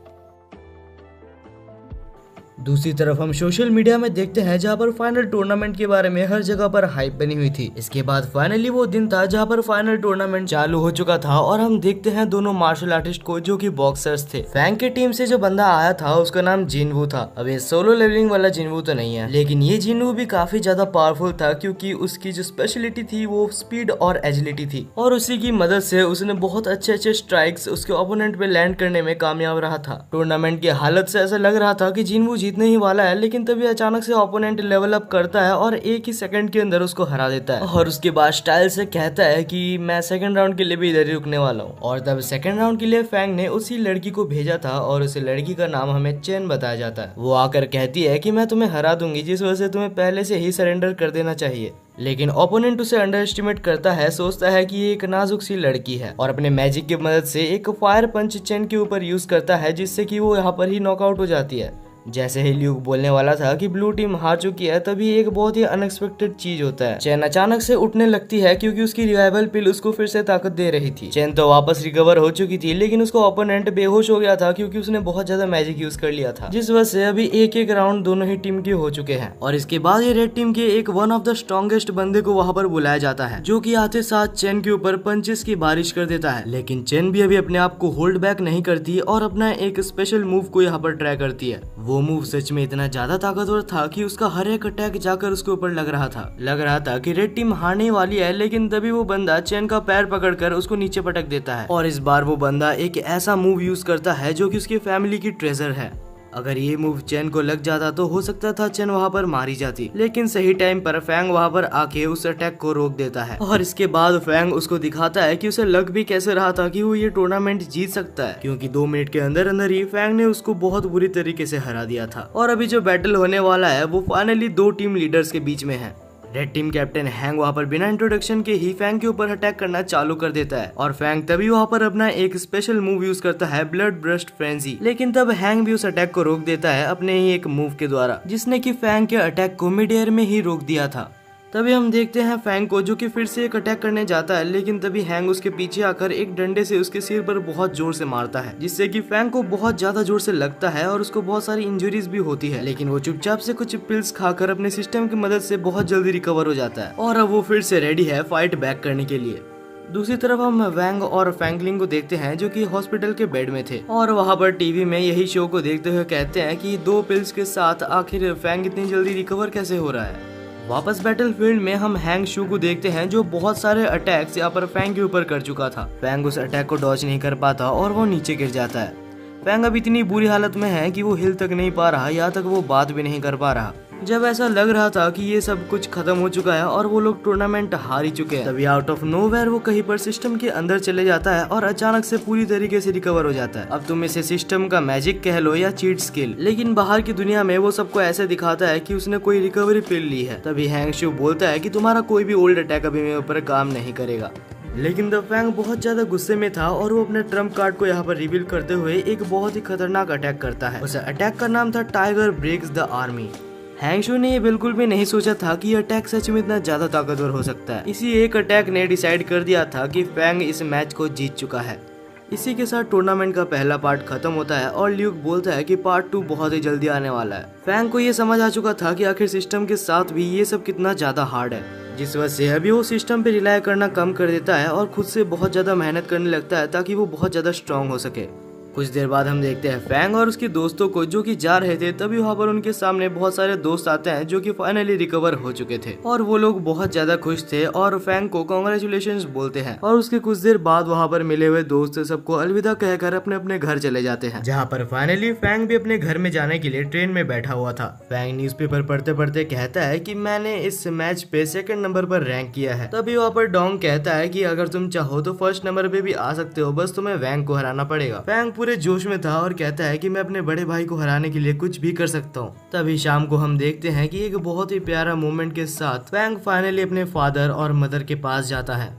दूसरी तरफ हम सोशल मीडिया में देखते हैं जहाँ पर फाइनल टूर्नामेंट के बारे में हर जगह पर हाइप बनी हुई थी। इसके बाद फाइनली वो दिन था जहाँ पर फाइनल टूर्नामेंट चालू हो चुका था और हम देखते हैं दोनों मार्शल आर्टिस्ट को जो कि बॉक्सर्स थे। फैंग की टीम से जो बंदा आया था उसका नाम जिनवू था। अब ये सोलो लेवलिंग वाला जिनवू तो नहीं है, लेकिन ये जिनवू भी काफी ज्यादा पावरफुल था क्योंकि उसकी जो स्पेशलिटी थी वो स्पीड और एजिलिटी थी, और उसी की मदद से उसने बहुत अच्छे अच्छे स्ट्राइक्स उसके ओपोनेंट पे लैंड करने में कामयाब रहा था। टूर्नामेंट की हालत से ऐसा लग रहा था कि जिनवू जीतने ही वाला है, लेकिन तभी अचानक से ओपोनेंट लेवल अप करता है और एक ही सेकंड के अंदर उसको हरा देता है, और उसके बाद स्टाइल से कहता है कि मैं सेकंड राउंड के लिए भी इधर ही रुकने वाला हूँ। और तब सेकंड राउंड के लिए फैंग ने उसी लड़की को भेजा था और उस लड़की का नाम हमें चेन बताया जाता है। वो आकर कहती है कि मैं तुम्हें हरा दूंगी, जिस वजह से तुम्हें पहले से ही सरेंडर कर देना चाहिए। लेकिन ओपोनेंट उसे अंडर एस्टिमेट करता है, सोचता है कि ये एक नाजुक सी लड़की है, और अपने मैजिक की मदद से एक फायर पंच चेन के ऊपर यूज करता है, जिससे कि वो यहाँ पर ही नॉकआउट हो जाती है। जैसे ही ल्यूक बोलने वाला था कि ब्लू टीम हार चुकी है, तभी एक बहुत ही अनएक्सपेक्टेड चीज होता है। चेन अचानक से उठने लगती है क्योंकि उसकी रिवाइवल पिल उसको फिर से ताकत दे रही थी। चेन तो वापस रिकवर हो चुकी थी, लेकिन उसको ओपोनेंट बेहोश हो गया था क्योंकि उसने बहुत ज्यादा मैजिक यूज कर लिया था, जिस वजह से अभी एक राउंड दोनों ही टीम के हो चुके हैं। और इसके बाद ये रेड टीम के एक वन ऑफ द स्ट्रॉन्गेस्ट बंदे को वहाँ पर बुलाया जाता है, जो कि आते साथ चेन के ऊपर पंचेस की बारिश कर देता है। लेकिन चेन भी अभी अपने आप को होल्ड बैक नहीं करती और अपना एक स्पेशल मूव को यहाँ पर ट्राई करती है। वो मूव सच में इतना ज्यादा ताकतवर था कि उसका हर एक अटैक जाकर उसके ऊपर लग रहा था कि रेड टीम हारने वाली है। लेकिन तभी वो बंदा चेन का पैर पकड़कर उसको नीचे पटक देता है, और इस बार वो बंदा एक ऐसा मूव यूज करता है जो कि उसकी फैमिली की ट्रेजर है। अगर ये मूव चेन को लग जाता तो हो सकता था चेन वहाँ पर मारी जाती, लेकिन सही टाइम पर फैंग वहाँ पर आके उस अटैक को रोक देता है। और इसके बाद फैंग उसको दिखाता है कि उसे लग भी कैसे रहा था कि वो ये टूर्नामेंट जीत सकता है, क्योंकि 2 मिनट के अंदर अंदर ही फैंग ने उसको बहुत बुरी तरीके से हरा दिया था। और अभी जो बैटल होने वाला है वो फाइनली 2 टीम लीडर्स के बीच में है। रेड टीम कैप्टन हैंग वहाँ पर बिना इंट्रोडक्शन के ही फैंग के ऊपर अटैक करना चालू कर देता है, और फैंग तभी वहाँ पर अपना एक स्पेशल मूव यूज करता है, ब्लड ब्रस्ट फ्रेंजी। लेकिन तब हैंग भी उस अटैक को रोक देता है अपने ही एक मूव के द्वारा, जिसने कि फैंग के अटैक को मिड एयर में ही रोक दिया था। तभी हम देखते हैं फैंग को जो कि फिर से एक अटैक करने जाता है, लेकिन तभी हैंग उसके पीछे आकर एक डंडे से उसके सिर पर बहुत जोर से मारता है, जिससे कि फैंग को बहुत ज्यादा जोर से लगता है और उसको बहुत सारी इंजरीज भी होती है। लेकिन वो चुपचाप से कुछ पिल्स खाकर अपने सिस्टम की मदद से बहुत जल्दी रिकवर हो जाता है, और अब वो फिर से रेडी है फाइट बैक करने के लिए। दूसरी तरफ हम वैंग और फैंगलिंग को देखते हैं जो कि हॉस्पिटल के बेड में थे, और वहाँ पर टीवी में यही शो को देखते हुए कहते हैं कि 2 पिल्स के साथ आखिर फैंग इतनी जल्दी रिकवर कैसे हो रहा है। वापस बैटलफील्ड में हम हैंग शू को देखते हैं जो बहुत सारे अटैक्स यहाँ पर फैंग के ऊपर कर चुका था। फैंग उस अटैक को डॉज नहीं कर पाता और वो नीचे गिर जाता है। फैंग अब इतनी बुरी हालत में है कि वो हिल तक नहीं पा रहा, यहाँ तक वो बात भी नहीं कर पा रहा। जब ऐसा लग रहा था कि ये सब कुछ खत्म हो चुका है और वो लोग टूर्नामेंट हार ही चुके हैं, तभी आउट ऑफ नोवेयर वो कहीं पर सिस्टम के अंदर चले जाता है और अचानक से पूरी तरीके से रिकवर हो जाता है। अब तुम इसे सिस्टम का मैजिक कह लो या चीट स्किल, लेकिन बाहर की दुनिया में वो सबको ऐसे दिखाता है कि उसने कोई रिकवरी पिल ली है। तभी हैंग शू बोलता है कि तुम्हारा कोई भी ओल्ड अटैक अभी मेरे ऊपर काम नहीं करेगा। लेकिन द फैंग बहुत ज्यादा गुस्से में था और वो अपने ट्रम्प कार्ड को यहाँ पर रिवील करते हुए एक बहुत ही खतरनाक अटैक करता है। उस अटैक का नाम था टाइगर ब्रेक्स द आर्मी। हैंग शू ने ये बिल्कुल भी नहीं सोचा था कि अटैक सच में इतना ज्यादा ताकतवर हो सकता है। इसी एक अटैक ने डिसाइड कर दिया था कि फैंग इस मैच को जीत चुका है। इसी के साथ टूर्नामेंट का पहला पार्ट खत्म होता है और ल्यूक बोलता है कि पार्ट 2 बहुत ही जल्दी आने वाला है। फैंग को ये समझ आ चुका था कि आखिर सिस्टम के साथ भी ये सब कितना ज्यादा हार्ड है, जिस वजह से अभी वो सिस्टम पे रिलाय करना कम कर देता है और खुद से बहुत ज्यादा मेहनत करने लगता है ताकि वो बहुत ज्यादा स्ट्रांग हो सके। कुछ देर बाद हम देखते हैं फैंग और उसके दोस्तों को जो कि जा रहे थे, तभी वहाँ पर उनके सामने बहुत सारे दोस्त आते हैं जो कि फाइनली रिकवर हो चुके थे और वो लोग बहुत ज्यादा खुश थे और फैंग को कांग्रेचुलेशंस बोलते हैं। और उसके कुछ देर बाद वहाँ पर मिले हुए दोस्त सबको अलविदा कहकर अपने अपने घर चले जाते हैं, जहाँ पर फाइनली फैंग भी अपने घर में जाने के लिए ट्रेन में बैठा हुआ था। फैंग न्यूज़पेपर पढ़ते पढ़ते कहता है कि मैंने इस मैच पे 2nd नंबर पर रैंक किया है। तभी वहाँ पर डोंग कहता है कि अगर तुम चाहो तो 1st नंबर पे भी आ सकते हो, बस तुम्हें वैंग को हराना पड़ेगा। फैंग पूरे जोश में था और कहता है कि मैं अपने बड़े भाई को हराने के लिए कुछ भी कर सकता हूँ। तभी शाम को हम देखते हैं कि एक बहुत ही प्यारा मोमेंट के साथ फैंग फाइनली अपने फादर और मदर के पास जाता है।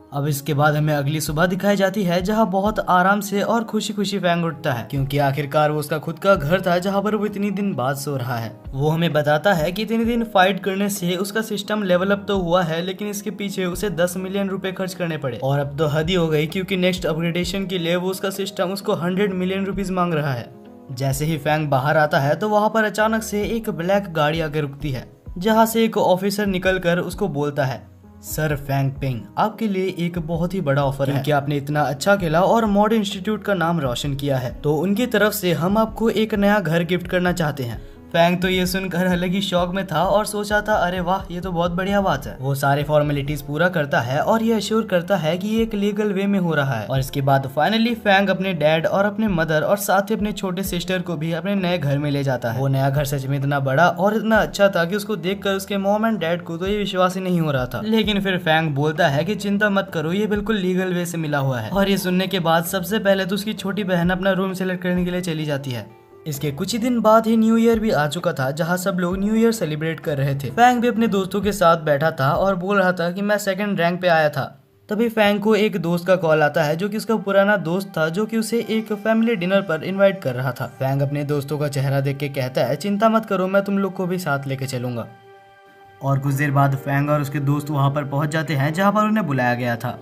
अब इसके बाद हमें अगली सुबह दिखाई जाती है, जहाँ बहुत आराम से और खुशी खुशी फैंग उठता है, क्योंकि आखिरकार वो उसका खुद का घर था जहाँ पर वो इतनी दिन बाद सो रहा है। वो हमें बताता है कि इतने दिन फाइट करने से उसका सिस्टम लेवल अप तो हुआ है, लेकिन इसके पीछे उसे 10 मिलियन रुपए खर्च करने पड़े और अब तो हद ही हो गई, क्योंकि नेक्स्ट अपग्रेडेशन के लिए वो उसका सिस्टम उसको 100 मिलियन रुपीज मांग रहा है। जैसे ही फैंग बाहर आता है तो वहाँ पर अचानक से एक ब्लैक गाड़ी आकर रुकती है, जहाँ से एक ऑफिसर निकल कर उसको बोलता है, सर फैंग पिंग, आपके लिए एक बहुत ही बड़ा ऑफर है कि आपने इतना अच्छा खेला और मॉड इंस्टीट्यूट का नाम रोशन किया है, तो उनकी तरफ से हम आपको एक नया घर गिफ्ट करना चाहते हैं। फैंग तो ये सुनकर अलग ही शौक में था और सोचा था, अरे वाह, ये तो बहुत बढ़िया बात है। वो सारे फॉर्मेलिटीज पूरा करता है और ये अश्योर करता है कि ये एक लीगल वे में हो रहा है। और इसके बाद फाइनली फैंग अपने डैड और अपने मदर और साथ ही अपने छोटे सिस्टर को भी अपने नए घर में ले जाता है। वो नया घर सच में इतना बड़ा और इतना अच्छा था कि उसको देखकर उसके मॉम एंड डैड को तो ये विश्वास ही नहीं हो रहा था। लेकिन फिर फैंग बोलता है कि चिंता मत करो, ये बिल्कुल लीगल वे से मिला हुआ है। और ये सुनने के बाद सबसे पहले तो उसकी छोटी बहन अपना रूम सेलेक्ट करने के लिए चली जाती है। इसके कुछ ही दिन बाद ही न्यू ईयर भी आ चुका था, जहाँ सब लोग न्यू ईयर सेलिब्रेट कर रहे थे। फैंग भी अपने दोस्तों के साथ बैठा था और बोल रहा था कि मैं 2nd रैंक पे आया था। तभी फैंग को एक दोस्त का कॉल आता है, जो कि उसका पुराना दोस्त था, जो कि उसे एक फैमिली डिनर पर इनवाइट कर रहा था। फैंग अपने दोस्तों का चेहरा देख के कहता है, चिंता मत करो, मैं तुम लोग को भी साथ लेके चलूंगा। और कुछ देर बाद फैंग और उसके दोस्त वहाँ पर पहुंच जाते हैं, जहाँ पर उन्हें बुलाया गया था।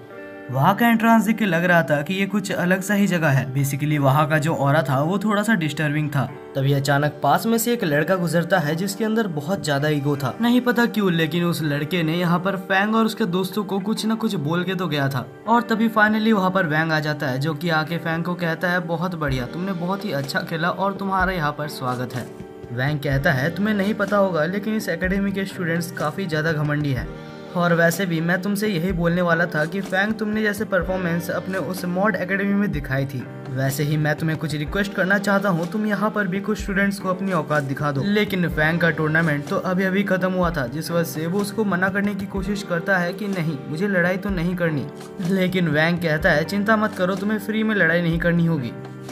वहाँ का एंट्रेंस देख के लग रहा था कि ये कुछ अलग सा ही जगह है। बेसिकली वहाँ का जो ऑरा था वो थोड़ा सा डिस्टर्बिंग था। तभी अचानक पास में से एक लड़का गुजरता है, जिसके अंदर बहुत ज्यादा ईगो था। नहीं पता क्यों, लेकिन उस लड़के ने यहाँ पर फैंग और उसके दोस्तों को कुछ न कुछ बोल के तो गया था। और तभी फाइनली वहाँ पर वैंग आ जाता है, जो कि आके फैंग को कहता है, बहुत बढ़िया, तुमने बहुत ही अच्छा खेला और तुम्हारा यहाँ पर स्वागत है। वैंग कहता है, तुम्हें नहीं पता होगा, लेकिन इस एकेडमी के स्टूडेंट्स काफी ज्यादा घमंडी है। और वैसे भी मैं तुमसे यही बोलने वाला था कि फैंग, तुमने जैसे परफॉर्मेंस अपने उस मॉड एकेडमी में दिखाई थी, वैसे ही मैं तुम्हें कुछ रिक्वेस्ट करना चाहता हूँ, तुम यहाँ पर भी कुछ स्टूडेंट्स को अपनी औकात दिखा दो। लेकिन फैंग का टूर्नामेंट तो अभी अभी खत्म हुआ था, जिस वजह से वो उसको मना करने की कोशिश करता है कि नहीं, मुझे लड़ाई तो नहीं करनी। लेकिन वैंग कहता है, चिंता मत करो, तुम्हें फ्री में लड़ाई नहीं करनी होगी,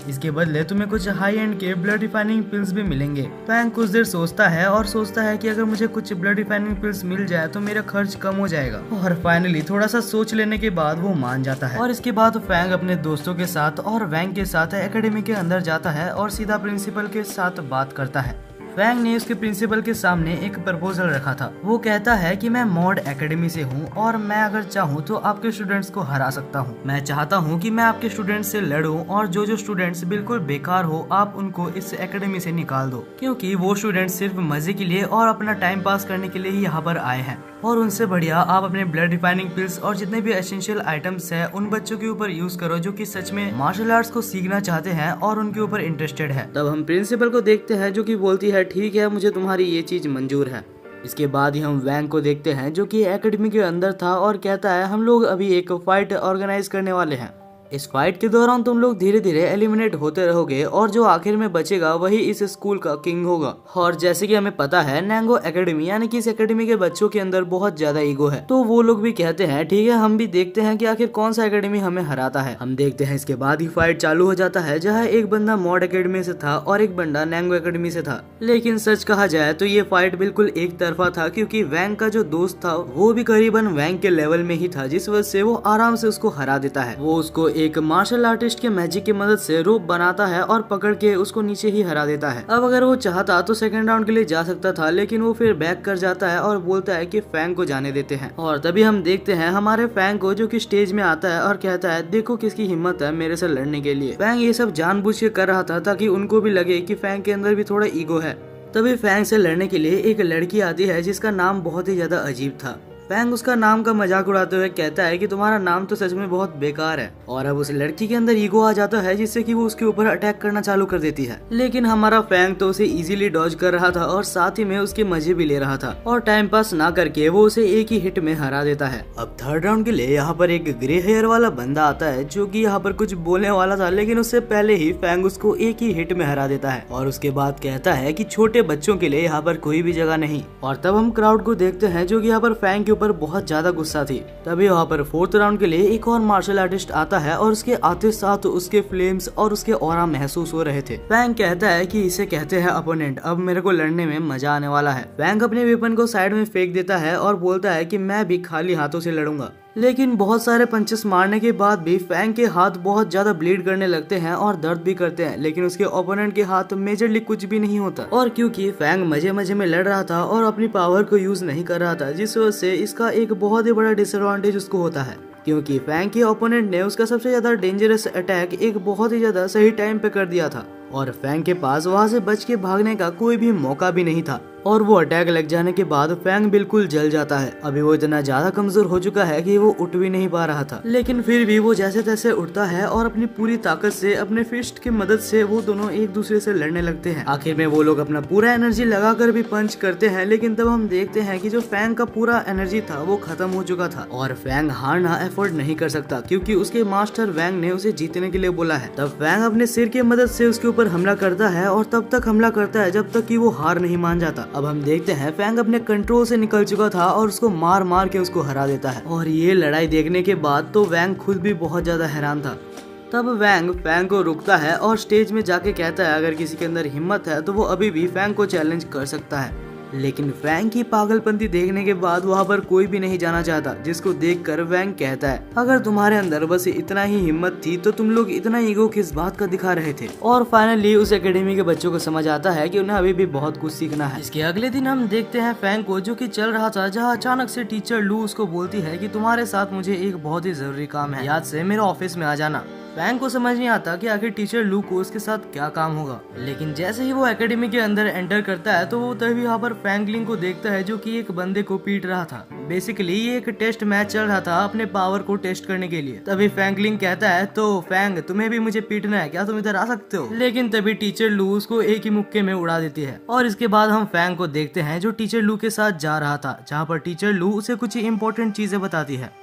इसके बदले तुम्हें कुछ हाई एंड के ब्लड रिफाइनिंग पिल्स भी मिलेंगे। फैंग कुछ देर सोचता है और सोचता है कि अगर मुझे कुछ ब्लड रिफाइनिंग पिल्स मिल जाए तो मेरा खर्च कम हो जाएगा। और फाइनली थोड़ा सा सोच लेने के बाद वो मान जाता है। और इसके बाद फैंग अपने दोस्तों के साथ और वैंग के साथ एकेडमी के अंदर जाता है और सीधा प्रिंसिपल के साथ बात करता है। फैंग ने उसके प्रिंसिपल के सामने एक प्रपोजल रखा था। वो कहता है कि मैं मॉड एकेडमी से हूँ और मैं अगर चाहूँ तो आपके स्टूडेंट्स को हरा सकता हूँ। मैं चाहता हूँ कि मैं आपके स्टूडेंट्स से लड़ूं और जो स्टूडेंट्स बिल्कुल बेकार हो आप उनको इस एकेडमी से निकाल दो, क्योंकि वो स्टूडेंट्स सिर्फ मजे के लिए और अपना टाइम पास करने के लिए ही यहाँ पर आए हैं। और उनसे बढ़िया आप अपने ब्लड रिफाइनिंग पिल्स और जितने भी एसेंशियल आइटम्स है उन बच्चों के ऊपर यूज करो, जो कि सच में मार्शल आर्ट्स को सीखना चाहते हैं और उनके ऊपर इंटरेस्टेड है। तब हम प्रिंसिपल को देखते हैं, जो कि बोलती है, ठीक है, मुझे तुम्हारी ये चीज मंजूर है। इसके बाद ही हम वैंग को देखते हैं, जो कि एकेडमी के अंदर था और कहता है, हम लोग अभी एक फाइट ऑर्गेनाइज करने वाले हैं। इस फाइट के दौरान तुम लोग धीरे धीरे एलिमिनेट होते रहोगे और जो आखिर में बचेगा वही इस स्कूल का किंग होगा। और जैसे कि हमें पता है नैंगो एकेडमी यानी कि इस एकेडमी के बच्चों के अंदर बहुत ज्यादा ईगो है, तो वो लोग भी कहते हैं ठीक है हम भी देखते हैं कि आखिर कौन सा एकेडमी हमें हराता है। हम देखते हैं इसके बाद ही फाइट चालू हो जाता है जहाँ एक बंदा मॉड एकेडमी से था और एक बंदा नैंगो एकेडमी से था। लेकिन सच कहा जाए तो ये फाइट बिल्कुल एक तरफा था, क्योंकि वैंग का जो दोस्त था वो भी करीबन वैंग के लेवल में ही था, जिस वजह से वो आराम से उसको हरा देता है। वो उसको एक मार्शल आर्टिस्ट के मैजिक की मदद से रोप बनाता है और पकड़ के उसको नीचे ही हरा देता है। अब अगर वो चाहता तो सेकंड राउंड के लिए जा सकता था, लेकिन वो फिर बैक कर जाता है और बोलता है कि फैंग को जाने देते हैं। और तभी हम देखते हैं हमारे फैंग को जो कि स्टेज में आता है और कहता है देखो किसकी हिम्मत है मेरे से लड़ने के लिए। फैंग ये सब जानबूझ के कर रहा था ताकि उनको भी लगे कि फैंग के अंदर भी थोड़ा ईगो है। तभी फैंग से लड़ने के लिए एक लड़की आती है जिसका नाम बहुत ही ज्यादा अजीब था। फैंग उसका नाम का मजाक उड़ाते हुए कहता है कि तुम्हारा नाम तो सच में बहुत बेकार है। और अब उस लड़की के अंदर ईगो आ जाता है जिससे कि वो उसके ऊपर अटैक करना चालू कर देती है। लेकिन हमारा फैंग तो उसे इजीली डॉज कर रहा था और साथ ही में उसके मजे भी ले रहा था और टाइम पास ना करके वो उसे एक ही हिट में हरा देता है। अब थर्ड राउंड के लिए यहाँ पर एक ग्रे हेयर वाला बंदा आता है जो कि यहाँ पर कुछ बोलने वाला था, लेकिन उससे पहले ही फैंग उसको एक ही हिट में हरा देता है और उसके बाद कहता है कि छोटे बच्चों के लिए यहाँ पर कोई भी जगह नहीं। और तब हम क्राउड को देखते हैं जो कि यहाँ पर फैंग के ऊपर बहुत ज्यादा गुस्सा थी। तभी वहाँ पर फोर्थ राउंड के लिए एक और मार्शल आर्टिस्ट आता है और उसके आते साथ उसके फ्लेम्स और उसके ऑरा महसूस हो रहे थे। फैंग कहता है कि इसे कहते हैं अपोनेंट, अब मेरे को लड़ने में मजा आने वाला है। फैंग अपने वेपन को साइड में फेंक देता है और बोलता है कि मैं भी खाली हाथों से लड़ूंगा। लेकिन बहुत सारे पंचेस मारने के बाद भी फैंग के हाथ बहुत ज्यादा ब्लीड करने लगते हैं और दर्द भी करते हैं, लेकिन उसके ओपोनेंट के हाथ मेजरली कुछ भी नहीं होता। और क्योंकि फैंग मजे मजे में लड़ रहा था और अपनी पावर को यूज नहीं कर रहा था, जिस वजह से इसका एक बहुत ही बड़ा डिसएडवांटेज उसको होता है, क्योंकि फैंग के ओपोनेंट ने उसका सबसे ज्यादा डेंजरस अटैक एक बहुत ही ज्यादा सही टाइम पे कर दिया था और फैंग के पास वहाँ से बच के भागने का कोई भी मौका भी नहीं था। और वो अटैक लग जाने के बाद फैंग बिल्कुल जल जाता है। अभी वो इतना ज्यादा कमजोर हो चुका है कि वो उठ भी नहीं पा रहा था, लेकिन फिर भी वो जैसे तैसे उठता है और अपनी पूरी ताकत से अपने फिस्ट की मदद से वो दोनों एक दूसरे से लड़ने लगते हैं। आखिर में वो लोग अपना पूरा एनर्जी लगाकर भी पंच करते हैं, लेकिन तब हम देखते हैं कि जो फैंग का पूरा एनर्जी था वो खत्म हो चुका था और फैंग हारना एफोर्ड नहीं कर सकता, क्योंकि उसके मास्टर वैंग ने उसे जीतने के लिए बोला है। तब फैंग अपने सिर की मदद से उसके ऊपर हमला करता है और तब तक हमला करता है जब तक कि वो हार नहीं मान जाता। अब हम देखते हैं फैंग अपने कंट्रोल से निकल चुका था और उसको मार मार के उसको हरा देता है। और ये लड़ाई देखने के बाद तो वैंग खुद भी बहुत ज्यादा हैरान था। तब वैंग फैंग को रुकता है और स्टेज में जाके कहता है अगर किसी के अंदर हिम्मत है तो वो अभी भी फैंग को चैलेंज कर सकता है। लेकिन फैंग की पागलपंती देखने के बाद वहाँ पर कोई भी नहीं जाना चाहता, जिसको देखकर वैंग कहता है अगर तुम्हारे अंदर बस इतना ही हिम्मत थी तो तुम लोग इतना ईगो किस बात का दिखा रहे थे। और फाइनली उस एकेडमी के बच्चों को समझ आता है कि उन्हें अभी भी बहुत कुछ सीखना है। इसके अगले दिन हम देखते हैं फैंग को जो कि चल रहा था, जहाँ अचानक से टीचर लू उसको बोलती है कि तुम्हारे साथ मुझे एक बहुत ही जरूरी काम है, याद से मेरे ऑफिस में आ जाना। फैंग को समझ नहीं आता कि आखिर टीचर लू को उसके साथ क्या काम होगा, लेकिन जैसे ही वो एकेडमी के अंदर एंटर करता है तो वो तभी यहाँ पर फैंगलिंग को देखता है जो कि एक बंदे को पीट रहा था। बेसिकली ये एक टेस्ट मैच चल रहा था अपने पावर को टेस्ट करने के लिए। तभी फैंगलिंग कहता है तो फैंग तुम्हें भी मुझे पीटना है क्या, तुम इधर आ सकते हो। लेकिन तभी टीचर लू उसको एक ही मुक्के में उड़ा देती है। और इसके बाद हम फैंग को देखते हैं जो टीचर लू के साथ जा रहा था, जहाँ पर टीचर लू उसे कुछ इंपॉर्टेंट चीजें बताती है।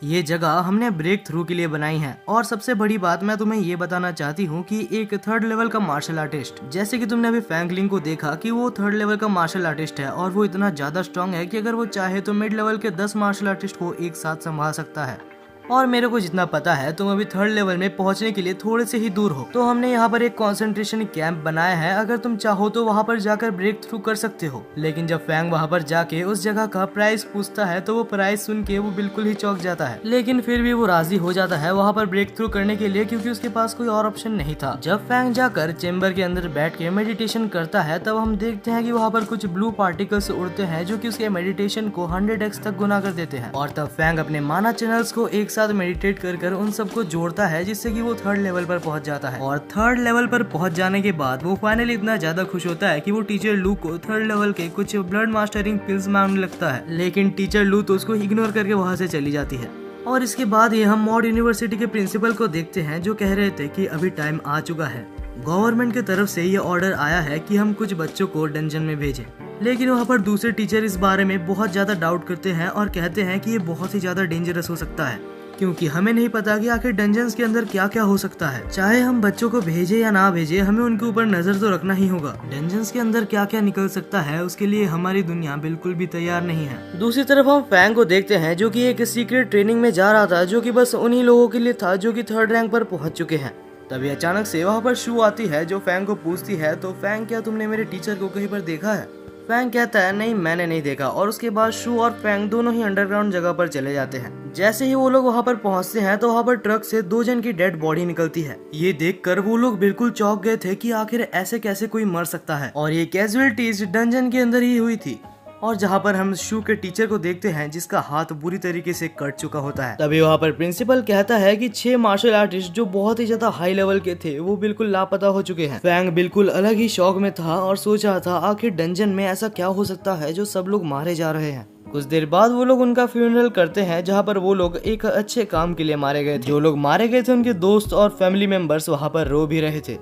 ये जगह हमने ब्रेक थ्रू के लिए बनाई है और सबसे बड़ी बात मैं तुम्हें ये बताना चाहती हूँ कि एक थर्ड लेवल का मार्शल आर्टिस्ट, जैसे कि तुमने अभी फैंगलिंग को देखा कि वो थर्ड लेवल का मार्शल आर्टिस्ट है और वो इतना ज्यादा स्ट्रांग है कि अगर वो चाहे तो मिड लेवल के 10 मार्शल आर्टिस्ट को एक साथ संभाल सकता है। और मेरे को जितना पता है तुम अभी थर्ड लेवल में पहुंचने के लिए थोड़े से ही दूर हो, तो हमने यहाँ पर एक कंसंट्रेशन कैंप बनाया है, अगर तुम चाहो तो वहाँ पर जाकर ब्रेक थ्रू कर सकते हो। लेकिन जब फैंग वहाँ पर जाके उस जगह का प्राइस पूछता है तो वो प्राइस सुन के वो बिल्कुल ही चौंक जाता है, लेकिन फिर भी वो राजी हो जाता है वहाँ पर ब्रेक थ्रू करने के लिए, क्योंकि उसके पास कोई और ऑप्शन नहीं था। जब फैंग जाकर चेम्बर के अंदर बैठ के मेडिटेशन करता है तब हम देखते हैं कि वहाँ पर कुछ ब्लू पार्टिकल्स उड़ते हैं जो कि उसके मेडिटेशन को 100x तक गुना कर देते हैं। और तब फैंग अपने माना चैनल्स को एक साथ मेडिटेट कर उन सबको जोड़ता है, जिससे कि वो थर्ड लेवल पर पहुंच जाता है। और थर्ड लेवल पर पहुंच जाने के बाद वो फाइनली इतना ज्यादा खुश होता है कि वो टीचर लू को थर्ड लेवल के कुछ ब्लड मास्टरिंग पिल्स मांगने लगता है, लेकिन टीचर लू तो उसको इग्नोर करके वहाँ से चली जाती है। और इसके बाद ही हम मॉड यूनिवर्सिटी के प्रिंसिपल को देखते हैं जो कह रहे थे कि अभी टाइम आ चुका है, गवर्नमेंट की तरफ से ये ऑर्डर आया है कि हम कुछ बच्चों को डंजन में भेजें। लेकिन वहाँ पर दूसरे टीचर इस बारे में बहुत ज्यादा डाउट करते हैं और कहते हैं कि ये बहुत ही ज्यादा डेंजरस हो सकता है। क्योंकि हमें नहीं पता कि आखिर डंजन्स के अंदर क्या क्या हो सकता है। चाहे हम बच्चों को भेजे या ना भेजे, हमें उनके ऊपर नजर तो रखना ही होगा। डंजन्स के अंदर क्या क्या निकल सकता है उसके लिए हमारी दुनिया बिल्कुल भी तैयार नहीं है। दूसरी तरफ हम फैंग को देखते हैं जो कि एक सीक्रेट ट्रेनिंग में जा रहा था, जो कि बस उन्हीं लोगों के लिए था जो कि 3rd रैंक पर पहुंच चुके हैं। तभी अचानक से वहाँ पर शू आती है जो फैंग को पूछती है, तो फैंग क्या तुमने मेरे टीचर को कहीं पर देखा है? फैंग कहता है नहीं मैंने नहीं देखा, और उसके बाद शू और फैंग दोनों ही अंडरग्राउंड जगह पर चले जाते हैं। जैसे ही वो लोग वहाँ पर पहुँचते हैं तो वहाँ पर ट्रक से 2 जन की डेड बॉडी निकलती है। ये देखकर वो लोग बिल्कुल चौंक गए थे कि आखिर ऐसे कैसे कोई मर सकता है, और ये कैजुअलिटीज डंजन के अंदर ही हुई थी। और जहाँ पर हम शू के टीचर को देखते हैं जिसका हाथ बुरी तरीके से कट चुका होता है। तभी वहाँ पर प्रिंसिपल कहता है कि 6 मार्शल आर्टिस्ट जो बहुत ही ज्यादा हाई लेवल के थे वो बिल्कुल लापता हो चुके हैं। फैंग बिल्कुल अलग ही शौक में था और सोच रहा था आखिर डंजन में ऐसा क्या हो सकता है जो सब लोग मारे जा रहे हैं। कुछ देर बाद वो लोग उनका फ्यूनरल करते हैं, जहाँ पर वो लोग एक अच्छे काम के लिए मारे गए थे। जो लोग मारे गए थे उनके दोस्त और फैमिली मेंबर्स वहाँ पर रो भी रहे थे।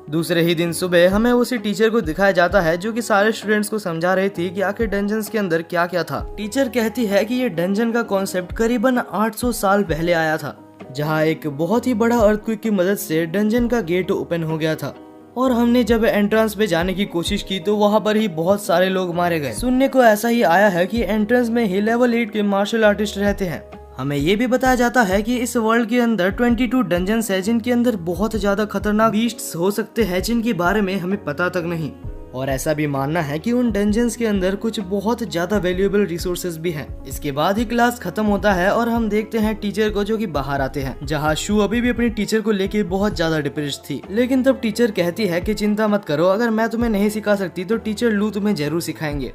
दूसरे ही दिन सुबह हमें उसी टीचर को दिखाया जाता है जो कि सारे स्टूडेंट्स को समझा रही थी कि आखिर डंजन्स के अंदर क्या क्या था। टीचर कहती है कि ये डंजन का कॉन्सेप्ट करीबन 800 साल पहले आया था, जहाँ एक बहुत ही बड़ा अर्थक्वेक की मदद से डंजन का गेट ओपन हो गया था, और हमने जब एंट्रेंस पे जाने की कोशिश की तो वहाँ पर ही बहुत सारे लोग मारे गए। सुनने को ऐसा ही आया है कि एंट्रेंस में ही लेवल 8 के मार्शल आर्टिस्ट रहते हैं। हमें ये भी बताया जाता है कि इस वर्ल्ड के अंदर 22 डंजन्स है जिनके अंदर बहुत ज्यादा खतरनाक बीस्ट्स हो सकते हैं जिनके बारे में हमें पता तक नहीं। और ऐसा भी मानना है कि उन डंजन्स के अंदर कुछ बहुत ज्यादा वैल्यूएबल रिसोर्सेज भी हैं। इसके बाद ही क्लास खत्म होता है और हम देखते हैं टीचर को जो कि बाहर आते हैं, जहाँ शू अभी भी अपनी टीचर को लेके बहुत ज्यादा डिप्रेस्ड थी। लेकिन तब टीचर कहती है कि चिंता मत करो, अगर मैं तुम्हें नहीं सिखा सकती तो टीचर लू तुम्हें जरूर सिखाएंगे।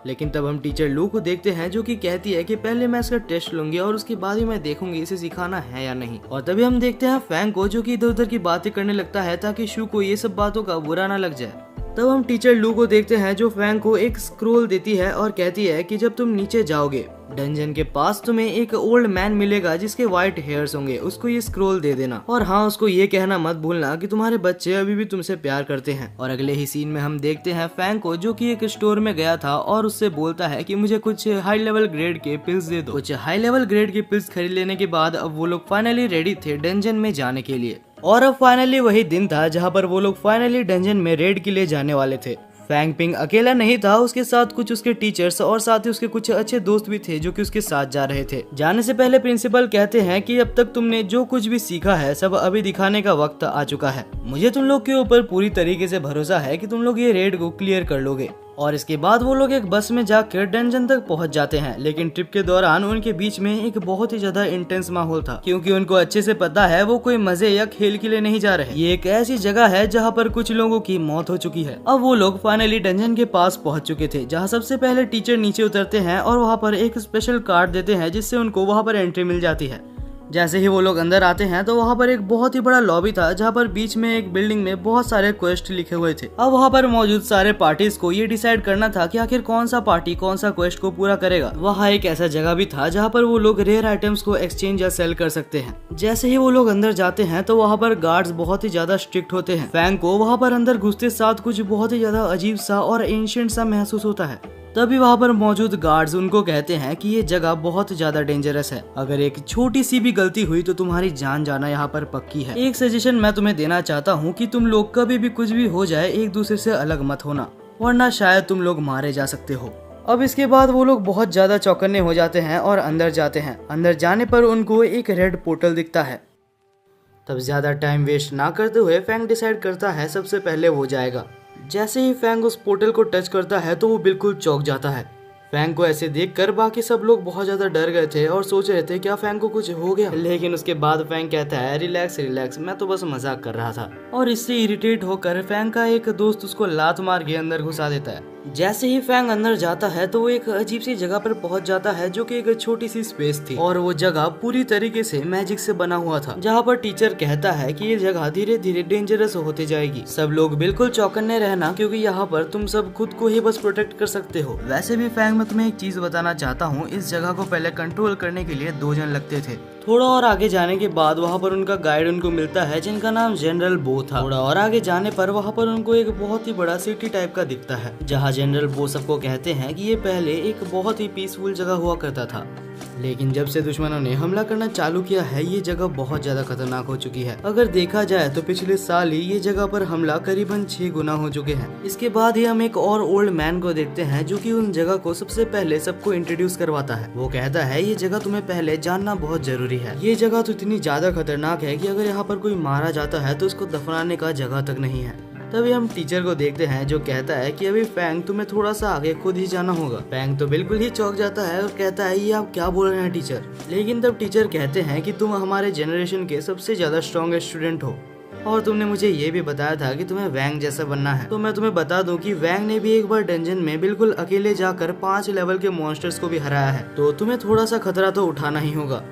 लेकिन तब हम टीचर लू को देखते हैं जो कि कहती है कि पहले मैं इसका टेस्ट लूंगी और उसके बाद ही मैं देखूंगी इसे सिखाना है या नहीं। और तभी हम देखते हैं फैंग को जो कि इधर उधर की बातें करने लगता है ताकि शू को ये सब बातों का बुरा ना लग जाए। तब हम टीचर लू को देखते हैं जो फैंग को एक स्क्रोल देती है और कहती है कि जब तुम नीचे जाओगे डंजन के पास तुम्हें एक ओल्ड मैन मिलेगा जिसके व्हाइट हेयर्स होंगे, उसको ये स्क्रोल दे देना, और हाँ उसको ये कहना मत भूलना कि तुम्हारे बच्चे अभी भी तुमसे प्यार करते हैं। और अगले ही सीन में हम देखते हैं फैंग को जो कि एक स्टोर में गया था और उससे बोलता है कि मुझे कुछ हाई लेवल ग्रेड के पिल्स दे दो। कुछ हाई लेवल ग्रेड के पिल्स खरीद लेने के बाद अब वो लोग फाइनली रेडी थे डंजन में जाने के लिए। और अब फाइनली वही दिन था जहाँ पर वो लोग फाइनली डंजन में रेड के लिए जाने वाले थे। फैंग पिंग अकेला नहीं था, उसके साथ कुछ उसके टीचर्स और साथ ही उसके कुछ अच्छे दोस्त भी थे जो कि उसके साथ जा रहे थे। जाने से पहले प्रिंसिपल कहते हैं कि अब तक तुमने जो कुछ भी सीखा है सब अभी दिखाने का वक्त आ चुका है। मुझे तुम लोग के ऊपर पूरी तरीके से भरोसा है कि तुम लोग ये रेड को क्लियर कर लोगे। और इसके बाद वो लोग एक बस में जाकर डंजन तक पहुंच जाते हैं। लेकिन ट्रिप के दौरान उनके बीच में एक बहुत ही ज्यादा इंटेंस माहौल था, क्योंकि उनको अच्छे से पता है वो कोई मजे या खेल के लिए नहीं जा रहे। ये एक ऐसी जगह है जहाँ पर कुछ लोगों की मौत हो चुकी है। अब वो लोग फाइनली डंजन के पास पहुंच चुके थे, जहाँ सबसे पहले टीचर नीचे उतरते हैं और वहाँ पर एक स्पेशल कार्ड देते हैं जिससे उनको वहाँ पर एंट्री मिल जाती है। जैसे ही वो लोग अंदर आते हैं तो वहाँ पर एक बहुत ही बड़ा लॉबी था, जहाँ पर बीच में एक बिल्डिंग में बहुत सारे क्वेस्ट लिखे हुए थे। अब वहाँ पर मौजूद सारे पार्टीज को ये डिसाइड करना था कि आखिर कौन सा पार्टी कौन सा क्वेस्ट को पूरा करेगा। वहाँ एक ऐसा जगह भी था जहाँ पर वो लोग रेयर आइटम्स को एक्सचेंज या सेल कर सकते हैं। जैसे ही वो लोग अंदर जाते हैं तो वहाँ पर गार्ड्स बहुत ही ज्यादा स्ट्रिक्ट होते हैं। फैंग को वहाँ पर अंदर घुसते साथ कुछ बहुत ही ज्यादा अजीब सा और एंशिएंट सा महसूस होता है। तभी वहाँ पर मौजूद गार्ड्स उनको कहते हैं कि ये जगह बहुत ज्यादा डेंजरस है, अगर एक छोटी सी भी गलती हुई तो तुम्हारी जान जाना यहाँ पर पक्की है। एक सजेशन मैं तुम्हें देना चाहता हूँ कि तुम लोग कभी भी कुछ भी हो जाए एक दूसरे से अलग मत होना, वरना शायद तुम लोग मारे जा सकते हो। अब इसके बाद वो लोग बहुत ज्यादा चौकन्ने हो जाते हैं और अंदर जाते हैं। अंदर जाने पर उनको एक रेड पोर्टल दिखता है। तब ज्यादा टाइम वेस्ट ना करते हुए फैंग डिसाइड करता है सबसे पहले वो जाएगा। जैसे ही फैंग उस पोर्टल को टच करता है तो वो बिल्कुल चौंक जाता है। फैंग को ऐसे देखकर बाकी सब लोग बहुत ज्यादा डर गए थे और सोच रहे थे क्या फैंग को कुछ हो गया। लेकिन उसके बाद फैंग कहता है रिलैक्स रिलैक्स, मैं तो बस मजाक कर रहा था। और इससे इरिटेट होकर फैंग का एक दोस्त उसको लात मार के अंदर घुसा देता है। जैसे ही फैंग अंदर जाता है तो वो एक अजीब सी जगह पर पहुंच जाता है जो कि एक छोटी सी स्पेस थी, और वो जगह पूरी तरीके से मैजिक से बना हुआ था, जहाँ पर टीचर कहता है कि ये जगह धीरे धीरे डेंजरस होते जाएगी। सब लोग बिल्कुल चौकन्ने रहना, क्योंकि यहाँ पर तुम सब खुद को ही बस प्रोटेक्ट कर सकते हो। वैसे भी फैंग, मैं तुम्हें एक चीज बताना चाहता हूँ, इस जगह को पहले कंट्रोल करने के लिए 2 जन लगते थे। थोड़ा और आगे जाने के बाद वहाँ पर उनका गाइड उनको मिलता है जिनका नाम जनरल बो था। थोड़ा और आगे जाने पर वहाँ पर उनको एक बहुत ही बड़ा सिटी टाइप का दिखता है, जहाँ जनरल बो सबको कहते हैं कि ये पहले एक बहुत ही पीसफुल जगह हुआ करता था। लेकिन जब से दुश्मनों ने हमला करना चालू किया है, ये जगह बहुत ज्यादा खतरनाक हो चुकी है। अगर देखा जाए तो पिछले साल ही ये जगह पर हमला करीबन 6 गुना हो चुके हैं। इसके बाद ही हम एक और ओल्ड मैन को देखते हैं जो कि उन जगह को सबसे पहले सबको इंट्रोड्यूस करवाता है। वो कहता है ये जगह तुम्हें पहले जानना बहुत जरूरी है। ये जगह तो इतनी ज्यादा खतरनाक है कि अगर यहाँ पर कोई मारा जाता है तो उसको दफनाने का जगह तक नहीं है। तभी हम टीचर को देखते हैं जो कहता है कि अभी फैंग तुम्हें थोड़ा सा आगे खुद ही जाना होगा। फैंग तो बिल्कुल ही चौंक जाता है और कहता है ये आप क्या बोल रहे हैं टीचर। लेकिन तब टीचर कहते हैं कि तुम हमारे जनरेशन के सबसे ज्यादा स्ट्रॉन्गेस्ट स्टूडेंट हो और तुमने मुझे ये भी बताया था कि तुम्हें वैंग जैसा बनना है। तो मैं तुम्हें बता दूं कि वैंग ने भी एक बार डंजन में बिल्कुल अकेले जाकर 5 लेवल के मॉन्स्टर्स को भी हराया है, तो तुम्हें थोड़ा सा खतरा तो उठाना ही होगा।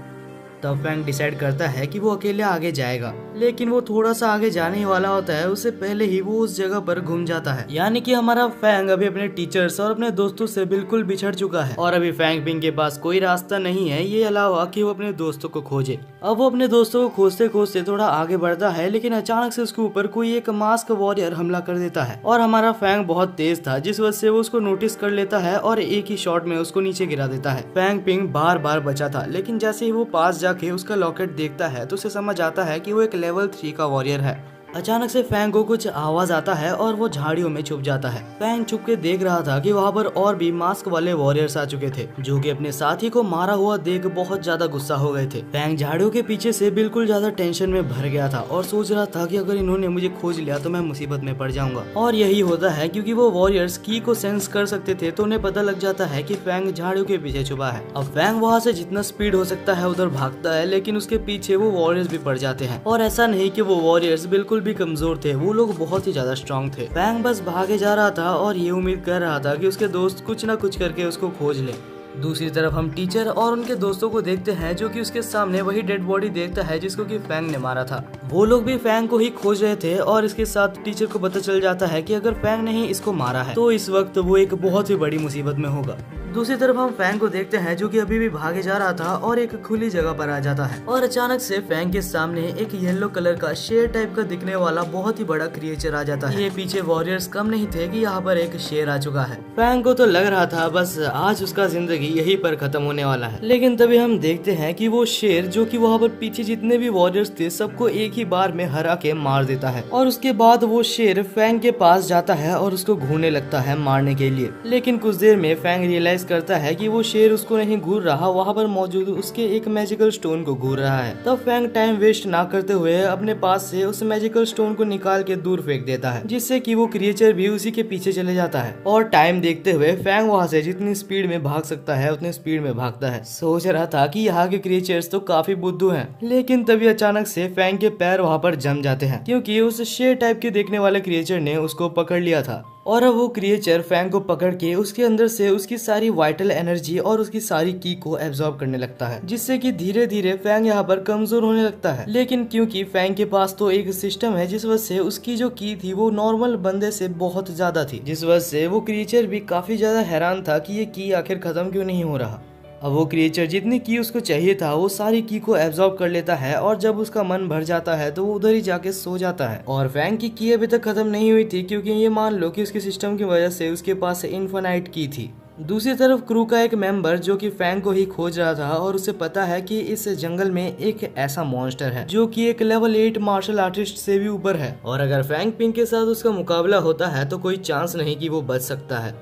तब फैंग डिसाइड करता है कि वो अकेले आगे जाएगा, लेकिन वो थोड़ा सा आगे जाने ही वाला होता है उससे पहले ही वो उस जगह पर घूम जाता है। यानी कि हमारा फैंग अभी अपने टीचर्स और अपने दोस्तों से बिल्कुल बिछड़ चुका है और अभी फैंग पिंग के पास कोई रास्ता नहीं है ये अलावा कि वो अपने दोस्तों को खोजे। अब वो अपने दोस्तों को खोजते खोजते थोड़ा आगे बढ़ता है, लेकिन अचानक से उसके ऊपर कोई एक मास्क वॉरियर हमला कर देता है और हमारा फैंग बहुत तेज था जिस वजह से वो उसको नोटिस कर लेता है और एक ही शॉट में उसको नीचे गिरा देता है। फैंग पिंग बार बार बचा था, लेकिन जैसे ही वो पास जाके उसका लॉकेट देखता है तो उसे समझ आता है कि वो एक लेवल 3 का वॉरियर है। अचानक से फैंग को कुछ आवाज आता है और वो झाड़ियों में छुप जाता है। फैंग छुप के देख रहा था कि वहाँ पर और भी मास्क वाले वॉरियर्स आ चुके थे जो कि अपने साथी को मारा हुआ देख बहुत ज्यादा गुस्सा हो गए थे। फैंग झाड़ियों के पीछे से बिल्कुल ज्यादा टेंशन में भर गया था और सोच रहा था कि अगर इन्होंने मुझे खोज लिया तो मैं मुसीबत में पड़ जाऊंगा। और यही होता है क्योंकि वो वॉरियर्स की को सेंस कर सकते थे तो उन्हें पता लग जाता है कि फैंग झाड़ियों के पीछे छुपा है। अब फैंग वहाँ से जितना स्पीड हो सकता है उधर भागता है, लेकिन उसके पीछे वो वॉरियर्स भी पड़ जाते हैं। और ऐसा नहीं कि वो वॉरियर्स बिल्कुल भी कमजोर थे, वो लोग बहुत ही ज्यादा स्ट्रॉन्ग थे। फैंग बस भागे जा रहा था और ये उम्मीद कर रहा था कि उसके दोस्त कुछ ना कुछ करके उसको खोज ले। दूसरी तरफ हम टीचर और उनके दोस्तों को देखते हैं जो कि उसके सामने वही डेड बॉडी देखता है जिसको कि फैंग ने मारा था। वो लोग भी फैंग को ही खोज रहे थे और इसके साथ टीचर को पता चल जाता है कि अगर फैंग ने ही इसको मारा है तो इस वक्त वो एक बहुत ही बड़ी मुसीबत में होगा। दूसरी तरफ हम फैंग को देखते हैं जो कि अभी भी भागे जा रहा था और एक खुली जगह पर आ जाता है और अचानक से फैंग के सामने एक येलो कलर का शेर टाइप का दिखने वाला बहुत ही बड़ा क्रिएचर आ जाता है। ये पीछे वॉरियर्स कम नहीं थे कि यहाँ पर एक शेर आ चुका है। फैंग को तो लग रहा था बस आज उसका जिंदगी यहीं पर खत्म होने वाला है, लेकिन तभी हम देखते हैं कि वो शेर जो कि वहाँ पर पीछे जितने भी वॉरियर्स थे सबको एक ही बार में हरा के मार देता है। और उसके बाद वो शेर फैंग के पास जाता है और उसको घूरने लगता है मारने के लिए, लेकिन कुछ देर में फैंग रियलाइज करता है कि वो शेर उसको नहीं घूर रहा, वहाँ पर मौजूद उसके एक मैजिकल स्टोन को घूर रहा है। तब फैंग टाइम वेस्ट ना करते हुए अपने पास से उस मैजिकल स्टोन को निकाल के दूर फेंक देता है, जिससे कि वो क्रिएचर भी उसी के पीछे चले जाता है। और टाइम देखते हुए फैंग वहाँ से जितनी स्पीड में भाग सकता है उतनी स्पीड में भागता है। सोच रहा था कि यहाँ के क्रिएचर्स तो काफी बुद्धू हैं, लेकिन तभी अचानक से फैंग के पैर वहाँ पर जम जाते हैं क्योंकि उस शेर टाइप के देखने वाले क्रिएचर ने उसको पकड़ लिया था। और अब वो क्रिएचर फैंग को पकड़ के उसके अंदर से उसकी सारी वाइटल एनर्जी और उसकी सारी की को एब्जॉर्ब करने लगता है, जिससे कि धीरे धीरे फैंग यहाँ पर कमजोर होने लगता है। लेकिन क्योंकि फैंग के पास तो एक सिस्टम है जिस वजह से उसकी जो की थी वो नॉर्मल बंदे से बहुत ज्यादा थी, जिस वजह से वो क्रिएचर भी काफी ज्यादा हैरान था कि ये की आखिर खत्म क्यों नहीं हो रहा। अब वो क्रिएचर जितनी की उसको चाहिए था वो सारी की को एब्जॉर्ब कर लेता है और जब उसका मन भर जाता है तो वो उधर ही जाके सो जाता है। और फैंग की की अभी तक खत्म नहीं हुई थी क्योंकि ये मान लो कि उसके सिस्टम की वजह से उसके पास इन्फिनाइट की थी। दूसरी तरफ क्रू का एक मेंबर जो कि फैंग को ही खोज रहा था और उसे पता है कि इस जंगल में एक ऐसा मॉन्स्टर है जो कि एक लेवल 8 मार्शल आर्टिस्ट से भी ऊपर है और अगर फैंग पिंग के साथ उसका मुकाबला होता है तो कोई चांस नहीं कि वो बच सकता है।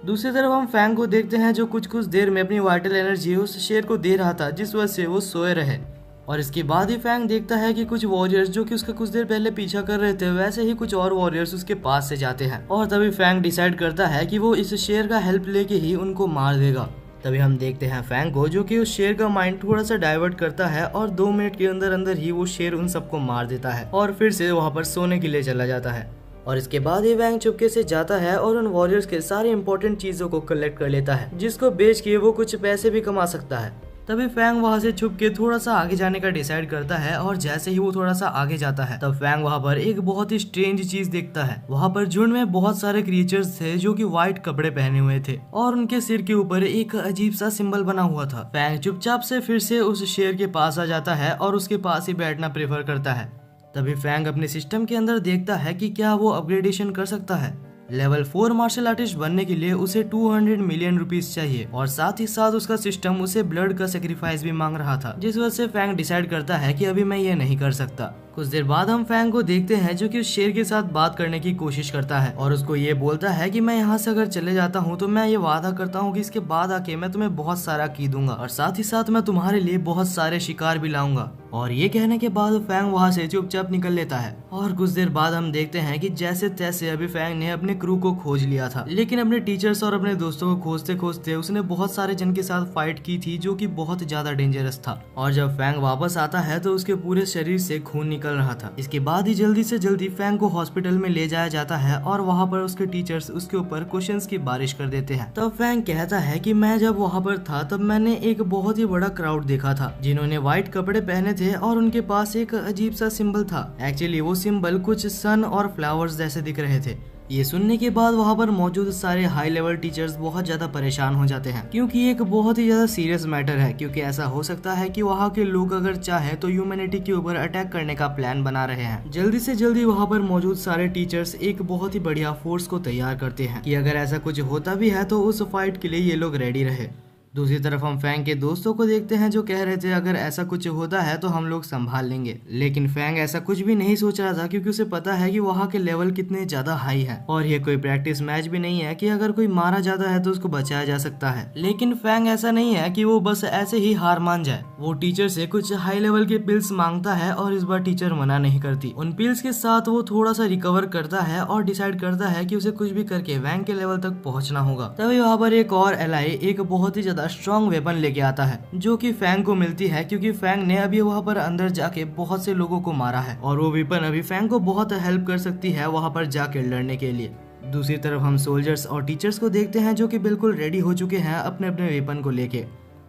दूसरी तरफ हम फैंग को देखते हैं जो कुछ देर में अपनी वाइटल एनर्जी उस शेर को दे रहा था जिस वजह से वो सोए रहे। और इसके बाद ही फैंग देखता है कि कुछ वॉरियर्स जो कि उसका कुछ देर पहले पीछा कर रहे थे वैसे ही कुछ और वॉरियर्स उसके पास से जाते हैं और तभी फैंग डिसाइड करता है कि वो इस शेर का हेल्प लेके ही उनको मार देगा। तभी हम देखते हैं फैंग को जो कि उस शेर का माइंड थोड़ा सा डाइवर्ट करता है और 2 मिनट के अंदर अंदर ही वो शेर उन सबको मार देता है और फिर से वहाँ पर सोने के लिए चला जाता है। और इसके बाद ही फैंग चुपके से जाता है और उन वॉरियर्स के सारे इंपॉर्टेंट चीजों को कलेक्ट कर लेता है जिसको बेच के वो कुछ पैसे भी कमा सकता है। तभी फैंग वहाँ से छुप के थोड़ा सा आगे जाने का डिसाइड करता है और जैसे ही वो थोड़ा सा आगे जाता है तब फैंग वहाँ पर एक बहुत ही स्ट्रेंज चीज देखता है। वहाँ पर झुंड में बहुत सारे क्रिएचर्स थे जो कि व्हाइट कपड़े पहने हुए थे और उनके सिर के ऊपर एक अजीब सा सिंबल बना हुआ था। फैंग चुपचाप से फिर से उस शेर के पास आ जाता है और उसके पास ही बैठना प्रेफर करता है। तभी फैंग अपने सिस्टम के अंदर देखता है कि क्या वो अपग्रेडेशन कर सकता है, लेवल 4 मार्शल आर्टिस्ट बनने के लिए उसे 200 मिलियन रुपीस चाहिए और साथ ही साथ उसका सिस्टम उसे ब्लड का सेक्रीफाइस भी मांग रहा था, जिस वजह से फैंग डिसाइड करता है कि अभी मैं ये नहीं कर सकता। कुछ देर बाद हम फैंग को देखते हैं जो कि उस शेर के साथ बात करने की कोशिश करता है और उसको ये बोलता है कि मैं यहाँ से अगर चले जाता हूँ तो मैं ये वादा करता हूँ कि इसके बाद आके मैं तुम्हें बहुत सारा की दूंगा और साथ ही साथ मैं तुम्हारे लिए बहुत सारे शिकार भी लाऊंगा। और ये कहने के बाद फैंग वहाँ से चुपचाप निकल लेता है। और कुछ देर बाद हम देखते हैं कि जैसे तैसे अभी फैंग ने अपने क्रू को खोज लिया था, लेकिन अपने टीचर्स और अपने दोस्तों को खोजते खोजते उसने बहुत सारे जन के साथ फाइट की थी जो कि बहुत ज्यादा डेंजरस था। और जब फैंग वापस आता है तो उसके पूरे शरीर से खून निकल रहा था। इसके बाद ही जल्दी से जल्दी फैंग को हॉस्पिटल में ले जाया जाता है और वहाँ पर उसके टीचर्स उसके ऊपर क्वेश्चंस की बारिश कर देते हैं। तब फैंग कहता है कि मैं जब वहाँ पर था तब मैंने एक बहुत ही बड़ा क्राउड देखा था जिन्होंने व्हाइट कपड़े पहने थे और उनके पास एक अजीब सा सिंबल था। एक्चुअली वो सिंबल कुछ सन और फ्लावर्स जैसे दिख रहे थे। ये सुनने के बाद वहाँ पर मौजूद सारे हाई लेवल टीचर्स बहुत ज्यादा परेशान हो जाते हैं क्योंकि ये एक बहुत ही ज्यादा सीरियस मैटर है, क्योंकि ऐसा हो सकता है कि वहाँ के लोग अगर चाहे तो ह्यूमैनिटी के ऊपर अटैक करने का प्लान बना रहे हैं। जल्दी से जल्दी वहाँ पर मौजूद सारे टीचर्स एक बहुत ही बढ़िया फोर्स को तैयार करते हैं कि अगर ऐसा कुछ होता भी है तो उस फाइट के लिए ये लोग रेडी रहे। दूसरी तरफ हम फैंग के दोस्तों को देखते हैं जो कह रहे थे अगर ऐसा कुछ होता है तो हम लोग संभाल लेंगे, लेकिन फैंग ऐसा कुछ भी नहीं सोच रहा था क्योंकि उसे पता है कि वहाँ के लेवल कितने ज्यादा हाई है और ये कोई प्रैक्टिस मैच भी नहीं है कि अगर कोई मारा जाता है तो उसको बचाया जा सकता है। लेकिन फैंग ऐसा नहीं है कि वो बस ऐसे ही हार मान जाए। वो टीचर से कुछ हाई लेवल के पिल्स मांगता है और इस बार टीचर मना नहीं करती। उन पिल्स के साथ वो थोड़ा सा रिकवर करता है और डिसाइड करता है कि उसे कुछ भी करके वैंग के लेवल तक पहुंचना होगा। तभी वहाँ पर एक और एलाई एक बहुत ही ज्यादा स्ट्रॉन्ग वेपन लेके आता है जो कि फैंग को मिलती है क्योंकि फैंग ने अभी वहाँ पर अंदर जाके बहुत से लोगों को मारा है और वो वेपन अभी फैंग को बहुत हेल्प कर सकती है वहाँ पर जाके लड़ने के लिए। दूसरी तरफ हम सोल्जर्स और टीचर्स को देखते हैं जो कि बिल्कुल रेडी हो चुके हैं अपने अपने वेपन को लेके।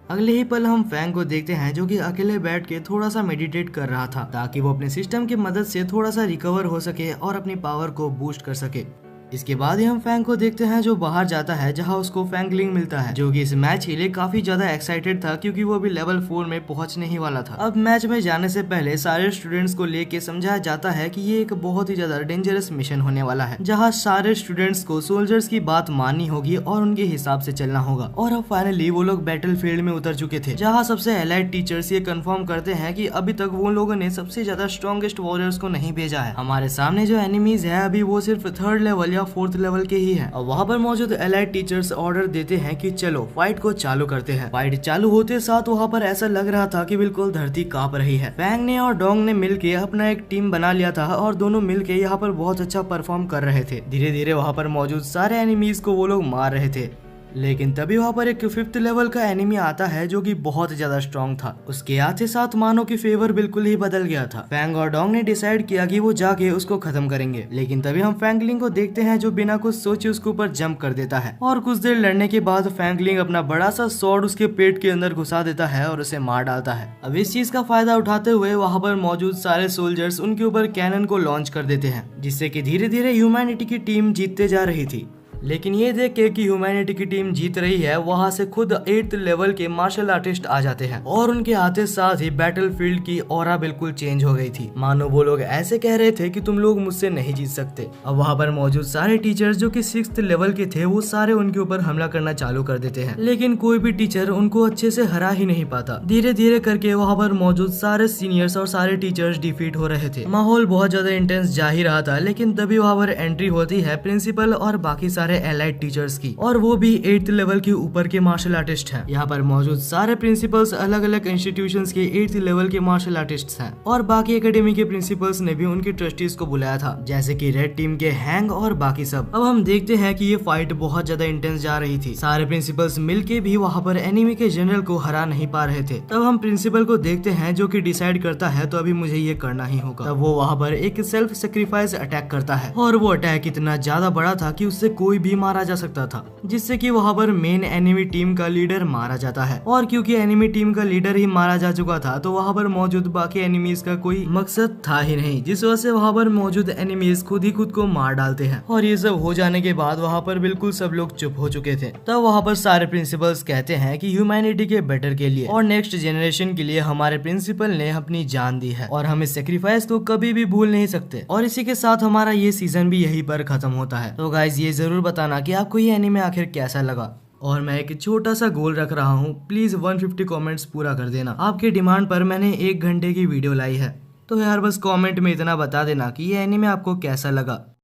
अगले ही पल हम फैंग को देखते हैं जो कि अकेले बैठ के थोड़ा सा मेडिटेट कर रहा था ताकि वो अपने सिस्टम की मदद से थोड़ा सा रिकवर हो सके और अपनी पावर को बूस्ट कर सके। इसके बाद ही हम फैंग को देखते हैं जो बाहर जाता है जहां उसको फैंगलिंग मिलता है जो कि इस मैच के लिए काफी ज्यादा एक्साइटेड था क्योंकि वो भी लेवल 4 में पहुंचने ही वाला था। अब मैच में जाने से पहले सारे स्टूडेंट्स को लेके समझाया जाता है कि ये एक बहुत ही ज्यादा डेंजरस मिशन होने वाला है जहां सारे स्टूडेंट्स को सोल्जर्स की बात माननी होगी और उनके हिसाब से चलना होगा। और अब फाइनली वो लोग बैटल फील्ड में उतर चुके थे जहाँ सबसे एलाइड टीचर्स ये कंफर्म करते हैं कि अभी तक वो लोगों ने सबसे ज्यादा स्ट्रॉन्गेस्ट वॉरियर्स को नहीं भेजा है। हमारे सामने जो एनिमीज है अभी वो सिर्फ 3rd लेवल या 4th लेवल के ही है। और वहाँ पर मौजूद एलाइड टीचर्स ऑर्डर देते हैं कि चलो फाइट को चालू करते हैं। फाइट चालू होते साथ वहाँ पर ऐसा लग रहा था कि बिल्कुल धरती कांप रही है। फैंग ने और डोंग ने मिलके अपना एक टीम बना लिया था और दोनों मिलके यहाँ पर बहुत अच्छा परफॉर्म कर रहे थे। धीरे धीरे वहाँ पर मौजूद सारे एनिमीज को वो लोग मार रहे थे, लेकिन तभी वहाँ पर एक 5th लेवल का एनिमी आता है जो कि बहुत ज्यादा स्ट्रॉन्ग था। उसके आते साथ मानो की फेवर बिल्कुल ही बदल गया था। फैंग और डोंग ने डिसाइड किया कि वो जाके उसको खत्म करेंगे, लेकिन तभी हम फैंगलिंग को देखते हैं जो बिना कुछ सोचे उसके ऊपर जंप कर देता है और कुछ देर लड़ने के बाद फैंगलिंग अपना बड़ा सा स्वॉर्ड उसके पेट के अंदर घुसा देता है और उसे मार डालता है। अब इस चीज का फायदा उठाते हुए वहाँ पर मौजूद सारे सोल्जर्स उनके ऊपर कैनन को लॉन्च कर देते हैं जिससे कि धीरे धीरे ह्यूमैनिटी की टीम जीतते जा रही थी। लेकिन ये देख के कि ह्यूमैनिटी की टीम जीत रही है वहाँ से खुद 8th लेवल के मार्शल आर्टिस्ट आ जाते हैं और उनके आते साथ ही बैटलफील्ड की ऑरा बिल्कुल चेंज हो गई थी। मानो वो लोग ऐसे कह रहे थे कि तुम लोग मुझसे नहीं जीत सकते। अब वहाँ पर मौजूद सारे टीचर्स जो कि 6th लेवल के थे वो सारे उनके ऊपर हमला करना चालू कर देते हैं, लेकिन कोई भी टीचर उनको अच्छे से हरा ही नहीं पाता। धीरे धीरे करके वहाँ पर मौजूद सारे सीनियर्स और सारे टीचर्स डिफीट हो रहे थे। माहौल बहुत ज्यादा इंटेंस जा ही रहा था, लेकिन तभी वहाँ पर एंट्री होती है प्रिंसिपल और बाकी सारे एलाइड टीचर्स की, और वो भी 8th लेवल के ऊपर के मार्शल आर्टिस्ट हैं। यहाँ पर मौजूद सारे प्रिंसिपल्स अलग अलग इंस्टीट्यूशंस के 8th लेवल के मार्शल आर्टिस्ट हैं और बाकी एकेडमी के प्रिंसिपल्स ने भी उनके ट्रस्टीज को बुलाया था जैसे कि रेड टीम के हैंग और बाकी सब। अब हम देखते हैं कि ये फाइट बहुत ज्यादा इंटेंस जा रही थी। सारे प्रिंसिपल्स मिलके भी वहाँ पर एनिमी के जनरल को हरा नहीं पा रहे थे। तब हम प्रिंसिपल को देखते हैं जो कि डिसाइड करता है तो अभी मुझे ये करना ही होगा। तब वो वहाँ पर एक सेल्फ सेक्रीफाइस अटैक करता है और वो अटैक इतना ज्यादा बड़ा था कि उससे कोई भी मारा जा सकता था, जिससे कि वहाँ पर मेन एनिमी टीम का लीडर मारा जाता है। और क्योंकि एनिमी टीम का लीडर ही मारा जा चुका था तो वहाँ पर मौजूद बाकी एनिमीज का कोई मकसद था ही नहीं, जिस वजह से वहाँ पर मौजूद एनिमीज खुद ही खुद को मार डालते हैं। और ये सब हो जाने के बाद वहाँ पर बिल्कुल सब लोग चुप हो चुके थे। तब वहाँ पर सारे प्रिंसिपल्स कहते हैं कि ह्यूमैनिटी के बेटर के लिए और नेक्स्ट जनरेशन के लिए हमारे प्रिंसिपल ने अपनी जान दी है और हम इस सेक्रीफाइस को कभी भी भूल नहीं सकते। और इसी के साथ हमारा ये सीजन भी यहीं पर खत्म होता है। तो गाइज ये जरूर बताना कि आपको ये एनीमे आखिर कैसा लगा। और मैं एक छोटा सा गोल रख रहा हूँ, प्लीज 150 कमेंट्स पूरा कर देना। आपके डिमांड पर मैंने 1 घंटे की वीडियो लाई है, तो यार बस कमेंट में इतना बता देना कि ये एनीमे आपको कैसा लगा।